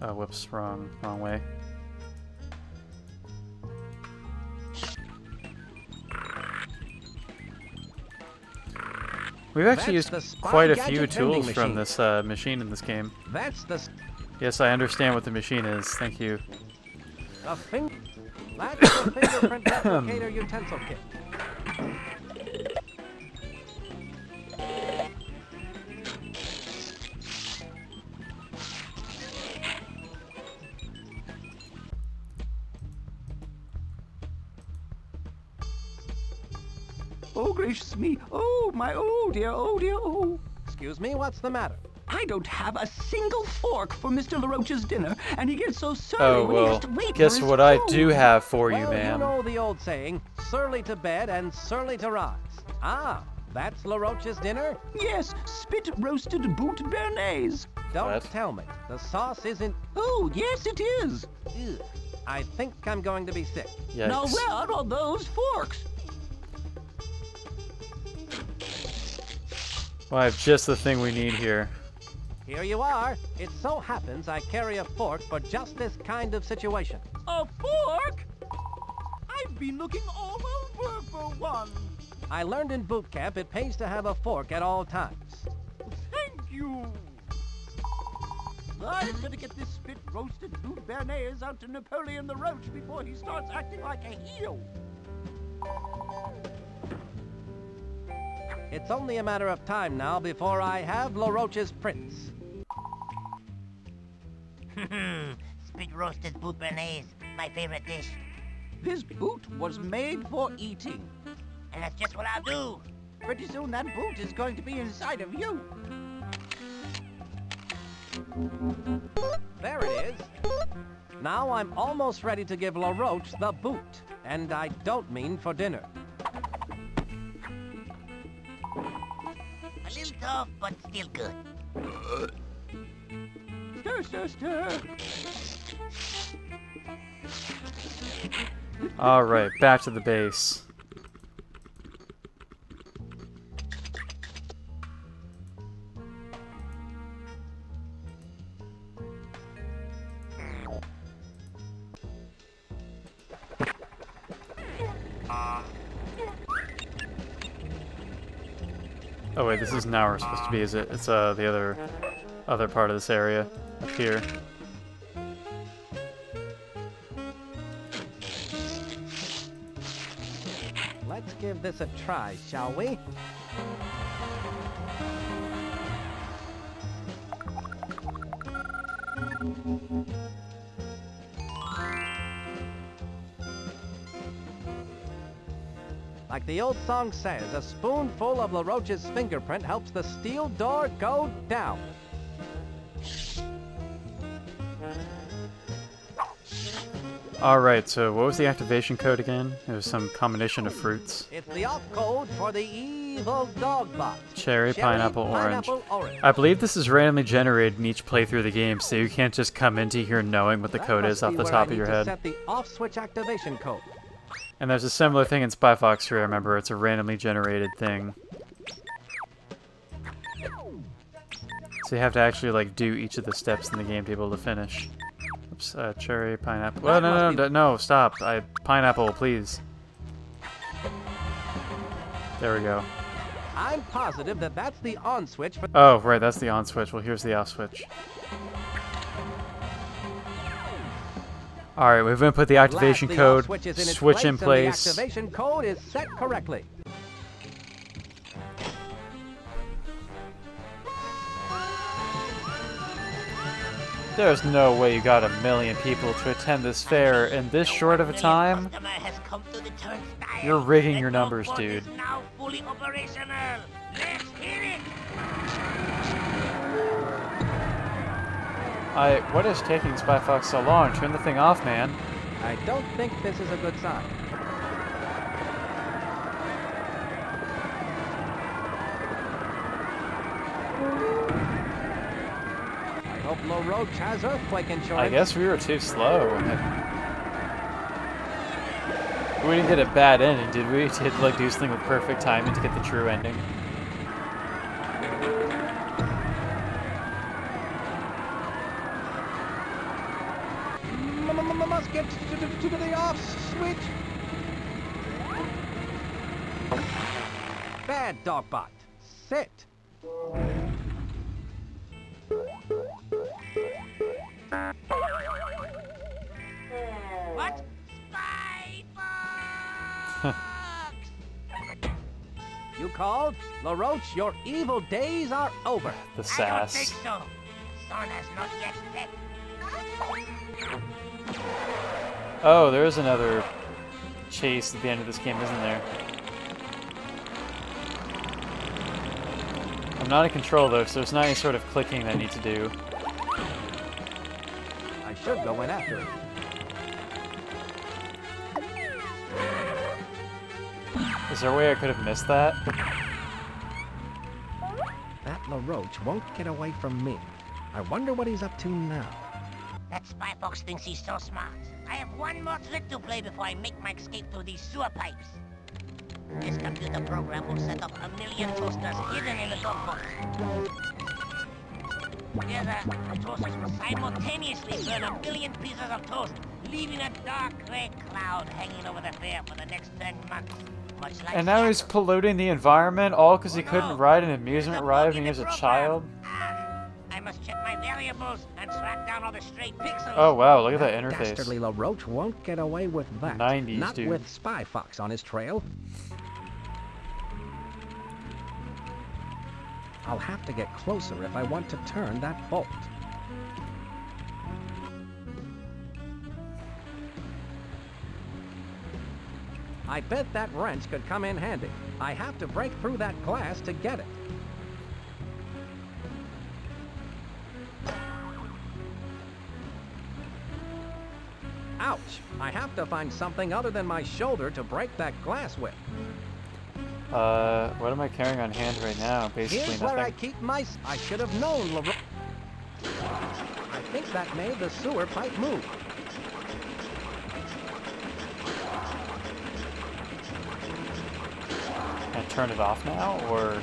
Oh, whoops, wrong way. We've actually That's the used spy quite a gadget few vending tools from machine. this machine in this game. That's the Yes, I understand what the machine is. Thank you. That's the fingerprint replicator utensil kit. Oh, gracious me. Oh, my, oh dear, oh dear, oh. Excuse me, what's the matter? I don't have a single fork for Mr. LaRoche's dinner, and he gets so surly Oh, when he has well, to wait guess for his what I food. do have for you, Well, you ma'am. know the old saying, surly to bed and surly to rise. Ah, That's LaRoche's dinner? Yes, spit roasted boot béarnaise. Don't tell me. The sauce isn't... Oh, yes it is. Ugh. I think I'm going to be sick. Yikes. Now where are those forks? Well, I have just the thing we need here. Here you are. It so happens I carry a fork for just this kind of situation. A fork? I've been looking all over for one. I learned in boot camp it pays to have a fork at all times. Thank you. I've got to get this spit roasted boot béarnaise out to Napoleon the Roach before he starts acting like a heel. It's only a matter of time now before I have LaRoche's prints. Spit roasted boot béarnaise, my favorite dish. This boot was made for eating. And that's just what I'll do. Pretty soon that boot is going to be inside of you. There it is. Now I'm almost ready to give LaRoche the boot. And I don't mean for dinner. A little tough, but still good. Stir, stir, stir. Alright, back to the base. Oh wait, this is now where we're supposed to be, is it? It's the other part of this area up here. Let's give this a try, shall we? Like the old song says, a spoonful of LaRoche's fingerprint helps the steel door go down. Alright, so what was the activation code again? It was some combination of fruits. It's the off code for the evil dog bot. Cherry, pineapple, orange. I believe this is randomly generated in each playthrough of the game, so you can't just come into here knowing what the code is off the top of your head. Set the off switch activation code. And there's a similar thing in Spy Fox 3, I remember. It's a randomly generated thing. So you have to actually, like, do each of the steps in the game to be able to finish. Oops, cherry, pineapple. Oh, no, stop. Pineapple, please. There we go. I'm positive that that's the on switch for... Oh, right, that's the on switch. Well, here's the off switch. Alright, we've input the activation code, switch in place. The activation code is set correctly. There's no way you got 1 million people to attend this fair in this short of a time. You're rigging your numbers, dude. Now fully operational. Let's hear it. What is taking Spy Fox so long? Turn the thing off, man. I don't think this is a good sign. I hope LaRoche has earthquake insurance. I guess we were too slow. We didn't get a bad ending, did we? Did like do something with perfect timing to get the true ending. Must get to the off switch. Bad dogbot. Sit. What? Spy Fox! You called? LaRoche, your evil days are over. The I don't sass. think so. The sun has not yet set. Oh, there is another chase at the end of this game, isn't there? I'm not in control though, so there's not any sort of clicking that I need to do. I should go in after it. Is there a way I could have missed that? LaRoche won't get away from me. I wonder what he's up to now. That spy fox thinks he's so smart. I have one more trick to play before I make my escape through these sewer pipes. This computer program will set up 1,000,000 toasters hidden in the dog box. Together, the toasters will simultaneously burn 1,000,000 pieces of toast, leaving a dark gray cloud hanging over the fair for the next 10 months. Much like And now he's polluting the environment, all because he couldn't ride an amusement ride when he was a child? I must check my variables and track down all the stray pixels. Oh wow, look at that interface. Dastardly LaRoche won't get away with that. 90s, Not dude. with Spy Fox on his trail. I'll have to get closer if I want to turn that bolt. I bet that wrench could come in handy. I have to break through that glass to get it. Ouch! I have to find something other than my shoulder to break that glass with. What am I carrying on hand right now? Basically Here's nothing. where I keep my... I should have known, LaRoche. I think that made the sewer pipe move. Can I turn it off now, or...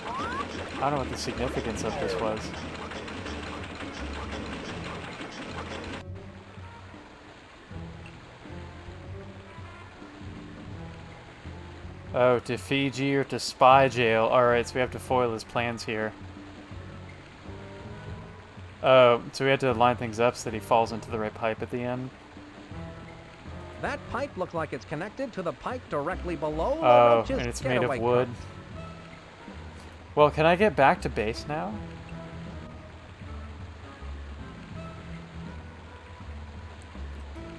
I don't know what the significance of this was. Oh, to Fiji or to spy jail. Alright, so we have to foil his plans here. Oh, so we had to line things up so that he falls into the right pipe at the end. That pipe looks like it's connected to the pipe directly below Oh, LaRoche's and it's made of getaway wood. car. Well, can I get back to base now?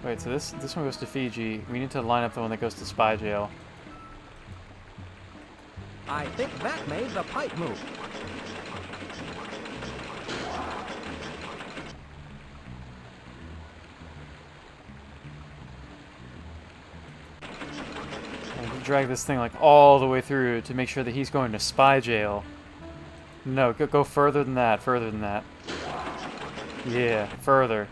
Wait, so this one goes to Fiji. We need to line up the one that goes to spy jail. I think that made the pipe move. And to drag this thing like all the way through to make sure that he's going to spy jail. No, go further than that, further than that. Yeah, further.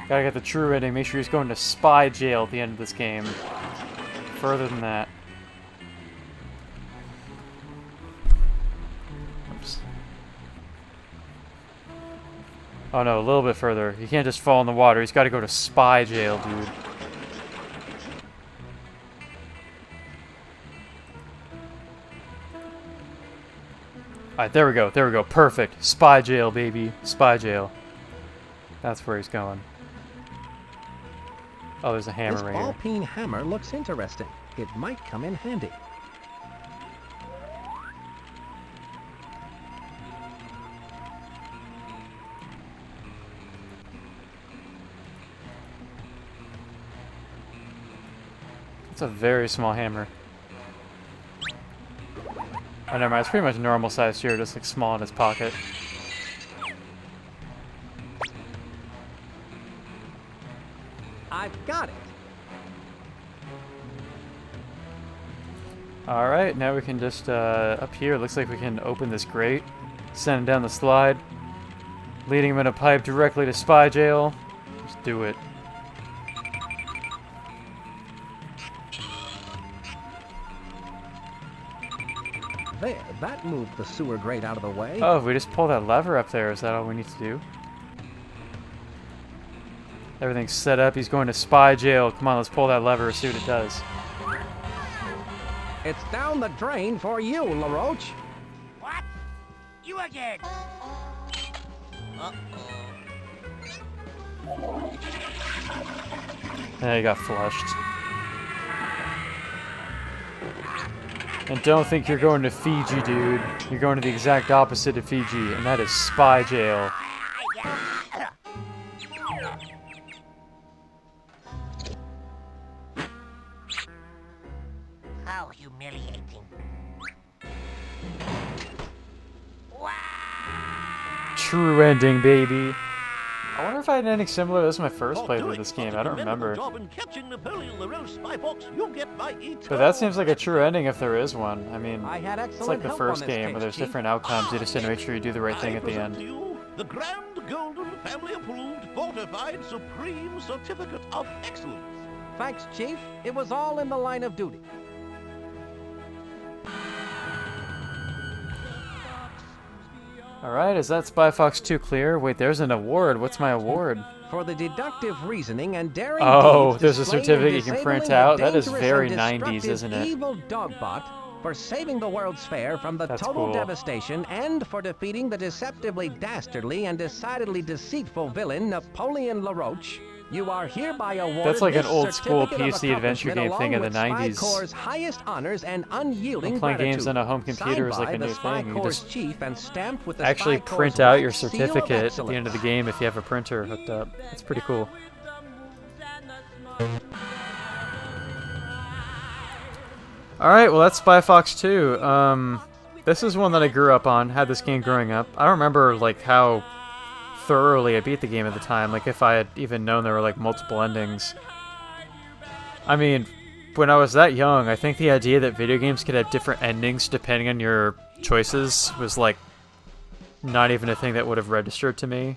Gotta get the true ending, make sure he's going to spy jail at the end of this game. Further than that. Oops. Oh no, a little bit further. He can't just fall in the water, he's gotta go to spy jail, dude. Alright, there we go, perfect. Spy jail, baby. Spy jail. That's where he's going. Oh, there's a hammer This right here. ball-peen hammer looks interesting. It might come in handy. It's a very small hammer. Oh, never mind. It's pretty much normal size here, just like small in his pocket. I've got it. Alright, now we can just, up here, looks like we can open this grate, send him down the slide, leading him in a pipe directly to spy jail. Just do it. There, that moved the sewer grate out of the way. Oh, if we just pull that lever up there, is that all we need to do? Everything's set up, he's going to spy jail. Come on, let's pull that lever, see what it does. It's down the drain for you, LaRoche. What? You again? There, he got flushed. And don't think you're going to Fiji, dude. You're going to the exact opposite of Fiji, and that is spy jail. How humiliating. True ending, baby. I wonder wonder if I had anything similar. This is my first For playthrough doing of this game. such I a don't commendable remember. job in catching Napoleon LaRoche, Spy Fox, you'll get my But that seems like a true ending if there is one. I mean, I had it's excellent like the help first on this game case, where there's Chief. different outcomes. You just need to make sure you do the right thing at the present end. to you the Grand Golden Family Approved Fortified Supreme Certificate of Excellence. Thanks, Chief. It was all in the line of duty. Alright, is that Spy Fox 2 clear? Wait, there's an award. What's my award? For the deductive reasoning and daring Oh, deeds there's a displayed in certificate you can disabling print the out? That is dangerous very and 90s, destructive isn't it? Evil Dogbot, for saving the World's Fair from the That's total cool. devastation and for defeating the deceptively dastardly and decidedly deceitful villain Napoleon LaRoche. You are hereby awarded That's like an this old school certificate of PC adventure game accomplishment thing in the along with 90s. Spy Corps' highest honors and unyielding Playing games gratitude. on a home computer is Signed like a by new the Spy thing. You Corps just chief and stamped with the actually Spy Corps' print out your wax seal of certificate at the excellence. end of the game if you have a printer hooked up. It's pretty cool. Alright, well that's Spy Fox 2. This is one that I grew up on, had this game growing up. I don't remember like how thoroughly I beat the game at the time, like if I had even known there were like multiple endings. I mean, when I was that young, I think the idea that video games could have different endings depending on your choices was like not even a thing that would have registered to me.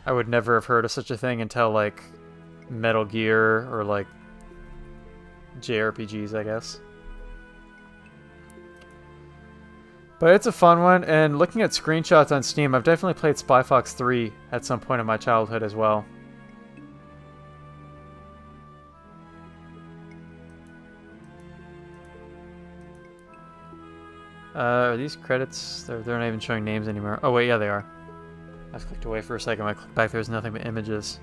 I would never have heard of such a thing until like Metal Gear or like JRPGs, I guess. But it's a fun one, and looking at screenshots on Steam, I've definitely played Spy Fox 3 at some point in my childhood as well. Are these credits? They're not even showing names anymore. Oh wait, yeah they are. I just clicked away for a second. When I clicked back, there's nothing but images.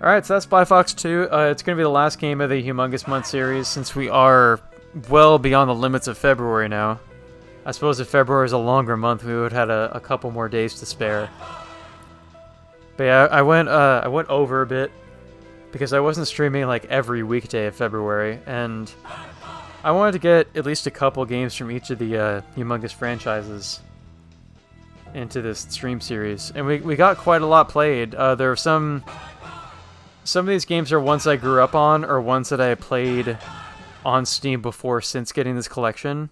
Alright, so that's Spy Fox 2. It's going to be the last game of the Humongous Month series, since we are well beyond the limits of February now. I suppose if February is a longer month, we would have had a couple more days to spare. But yeah, I went over a bit, because I wasn't streaming like every weekday of February, and I wanted to get at least a couple games from each of the Humongous franchises into this stream series. And we got quite a lot played. There are some of these games are ones I grew up on, or ones that I played on Steam before since getting this collection.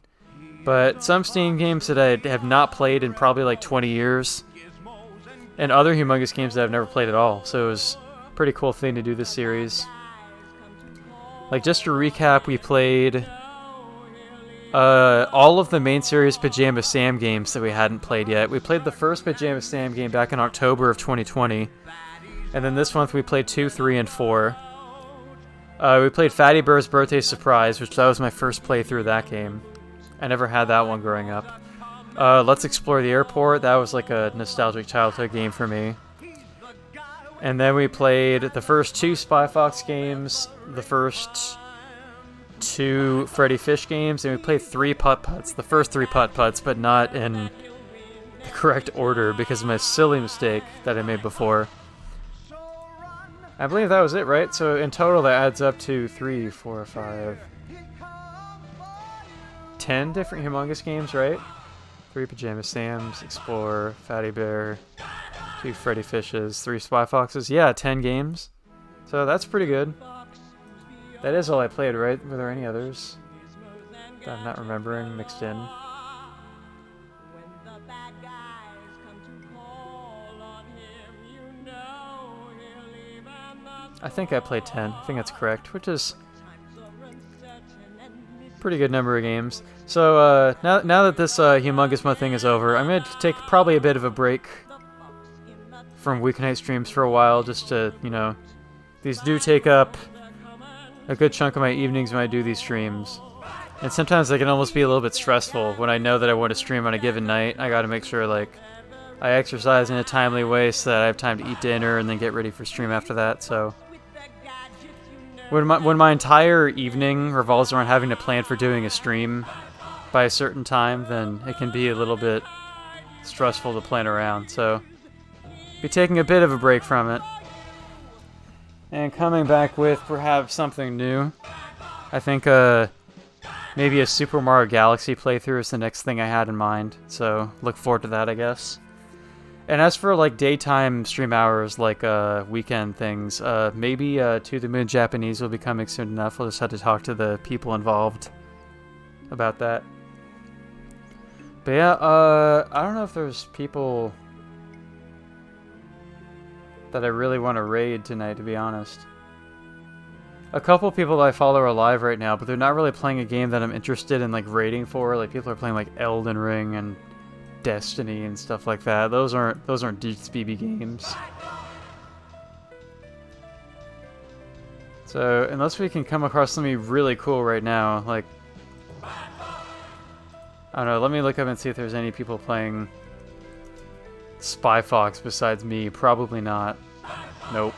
But some Steam games that I have not played in probably like 20 years. And other Humongous games that I've never played at all. So it was a pretty cool thing to do this series. Like, just to recap, we played all of the main series Pajama Sam games that we hadn't played yet. We played the first Pajama Sam game back in October of 2020. And then this month we played 2, 3, and 4. We played Fatty Bird's Birthday Surprise, which that was my first playthrough of that game. I never had that one growing up. Let's Explore the Airport. That was like a nostalgic childhood game for me. And then we played the first 2 Spy Fox games, the first 2 Freddy Fish games, and we played 3 Putt-Putts. The first 3 Putt-Putts, but not in the correct order because of my silly mistake that I made before. I believe that was it, right? So in total that adds up to 3, 4, 5, 10 different Humongous games, right? 3 Pajama Sams, Explore, Fatty Bear, 2 Freddy Fishes, 3 Spy Foxes. Yeah, 10 games. So that's pretty good. That is all I played, right? Were there any others that I'm not remembering mixed in? I think I played 10. I think that's correct, which is a pretty good number of games. So now that this Humongous Month thing is over, I'm going to take probably a bit of a break from weeknight streams for a while, just to, you know, these do take up a good chunk of my evenings when I do these streams. And sometimes they can almost be a little bit stressful when I know that I want to stream on a given night. I got to make sure, like, I exercise in a timely way so that I have time to eat dinner and then get ready for stream after that, so when my entire evening revolves around having to plan for doing a stream by a certain time, then it can be a little bit stressful to plan around. So, be taking a bit of a break from it. And coming back with perhaps something new. I think maybe a Super Mario Galaxy playthrough is the next thing I had in mind. So, look forward to that, I guess. And as for like daytime stream hours, like weekend things, maybe To the Moon Japanese will be coming soon enough. We'll just have to talk to the people involved about that. But yeah, I don't know if there's people that I really want to raid tonight, to be honest. A couple people that I follow are live right now, but they're not really playing a game that I'm interested in like raiding for. Like people are playing like Elden Ring and Destiny and stuff like that. Those aren't DBB games. So unless we can come across something really cool right now, like I don't know, let me look up and see if there's any people playing Spy Fox besides me. Probably not. Nope.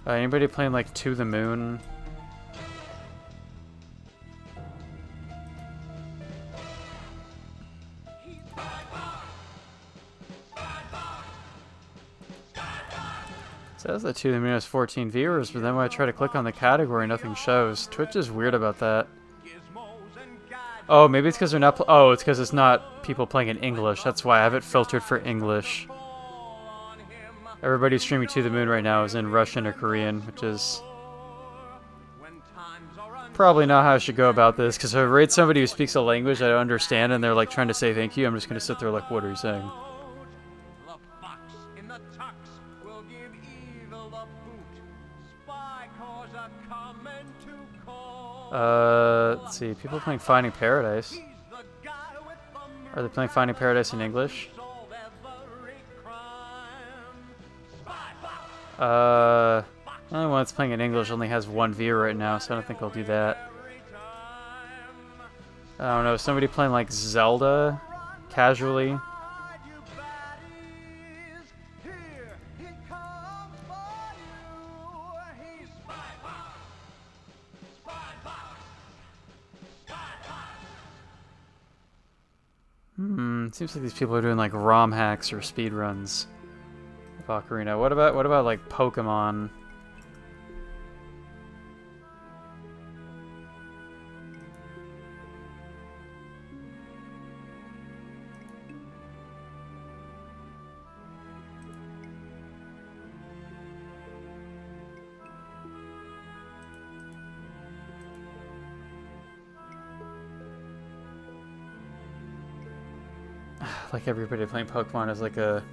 Anybody playing like To the Moon? It says that To the Moon has 14 viewers, but then when I try to click on the category, nothing shows. Twitch is weird about that. Oh, maybe it's because they're not. Oh, it's because it's not people playing in English. That's why I have it filtered for English. Everybody streaming To the Moon right now is in Russian or Korean, which is probably not how I should go about this. Because if I raid somebody who speaks a language I don't understand and they're like trying to say thank you, I'm just gonna sit there like, what are you saying? Let's see. People playing Finding Paradise. Are they playing Finding Paradise in English? The only one that's playing in English only has 1 viewer right now, so I don't think I'll do that. I don't know. Somebody playing like Zelda casually. Seems like these people are doing like ROM hacks or speed runs of Ocarina. What about like Pokemon? Like everybody playing Pokemon is like a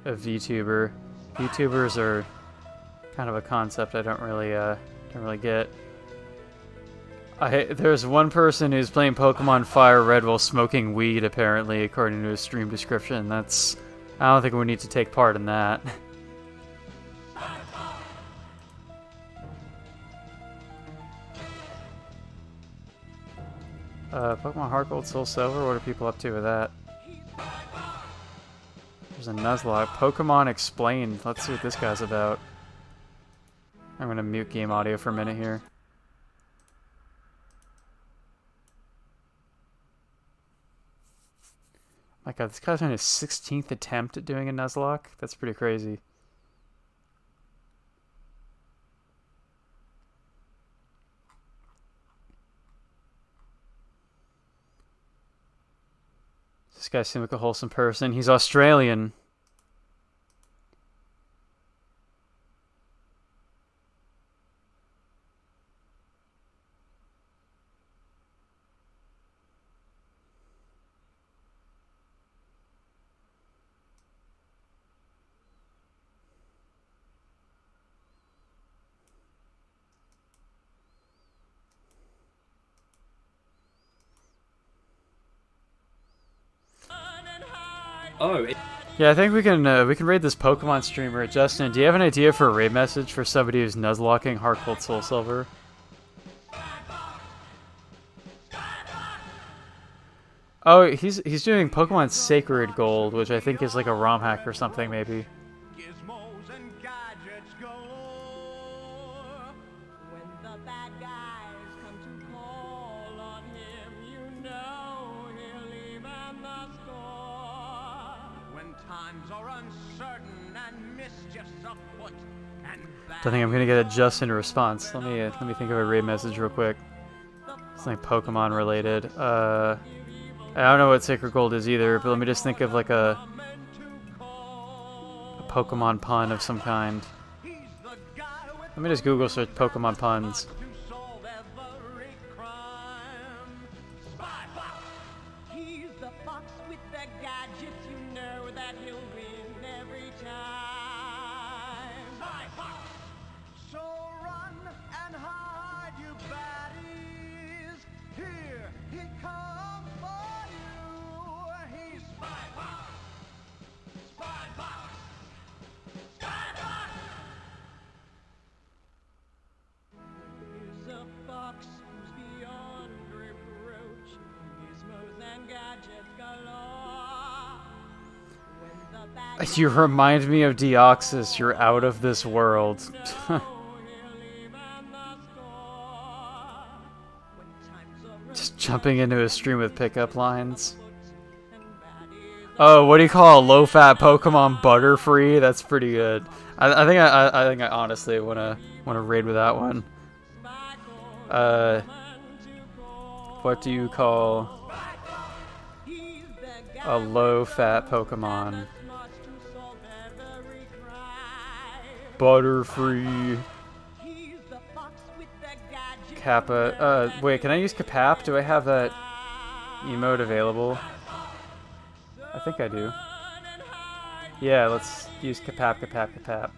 VTuber. VTubers are kind of a concept I don't really get. There's one person who's playing Pokemon Fire Red while smoking weed, apparently, according to his stream description. I don't think we need to take part in that. Pokemon Heart Gold, Soul Silver, what are people up to with that? There's a Nuzlocke. Pokemon Explained. Let's see what this guy's about. I'm gonna mute game audio for a minute here. My god, this guy's on his 16th attempt at doing a Nuzlocke? That's pretty crazy. This guy seems like a wholesome person. He's Australian. Oh. Yeah, I think we can raid this Pokemon streamer. Justin, do you have an idea for a raid message for somebody who's nuzlocking Heart Gold Soul Silver? Oh, he's doing Pokemon Sacred Gold, which I think is like a ROM hack or something, maybe. Don't think I'm gonna get a Justin response. Let me think of a raid message real quick. It's like Pokemon related. I don't know what Sacred Gold is either, but let me just think of like a Pokemon pun of some kind. Let me just Google search Pokemon puns. He's the fox with the gadgets, you know that he'll win every time. Spy Fox! So run and hide, you baddies. Here he comes for you. He's Spy Fox! Spy Fox! Spy Fox! He's a fox who's beyond reproach. Gizmos and gadgets galore. When the bad You remind me of Deoxys. You're out of this world. Just jumping into a stream with pickup lines. Oh, what do you call a low-fat Pokemon Butterfree? That's pretty good. I think I honestly wanna raid with that one. What do you call a low-fat Pokemon? Butterfree. Kappa. Wait, can I use Kapap? Do I have that emote available? I think I do. Yeah, let's use Kapap, Kapap, Kapap.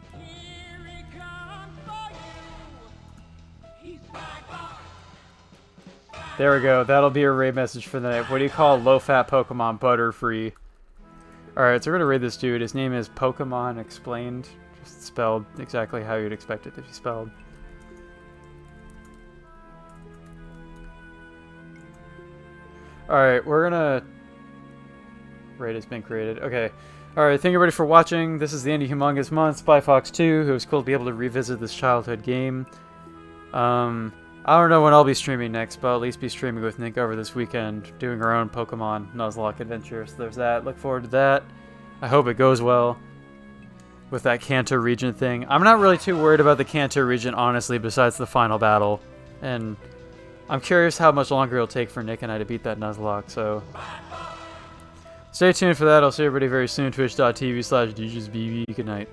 There we go. That'll be a raid message for the night. What do you call low-fat Pokemon Butterfree? Alright, so we're gonna raid this dude. His name is Pokemon Explained. Just spelled exactly how you'd expect it to be spelled. Alright, we're gonna... Raid has been created. Okay. Alright, thank you everybody for watching. This is the end of Humongous month. Spy Fox 2. It was cool to be able to revisit this childhood game. I don't know when I'll be streaming next, but I'll at least be streaming with Nick over this weekend, doing our own Pokemon Nuzlocke adventure. So there's that. Look forward to that. I hope it goes well with that Kanto region thing. I'm not really too worried about the Kanto region, honestly, besides the final battle. And I'm curious how much longer it'll take for Nick and I to beat that Nuzlocke, so... Stay tuned for that. I'll see everybody very soon. Twitch.tv/DJsBB. Good night.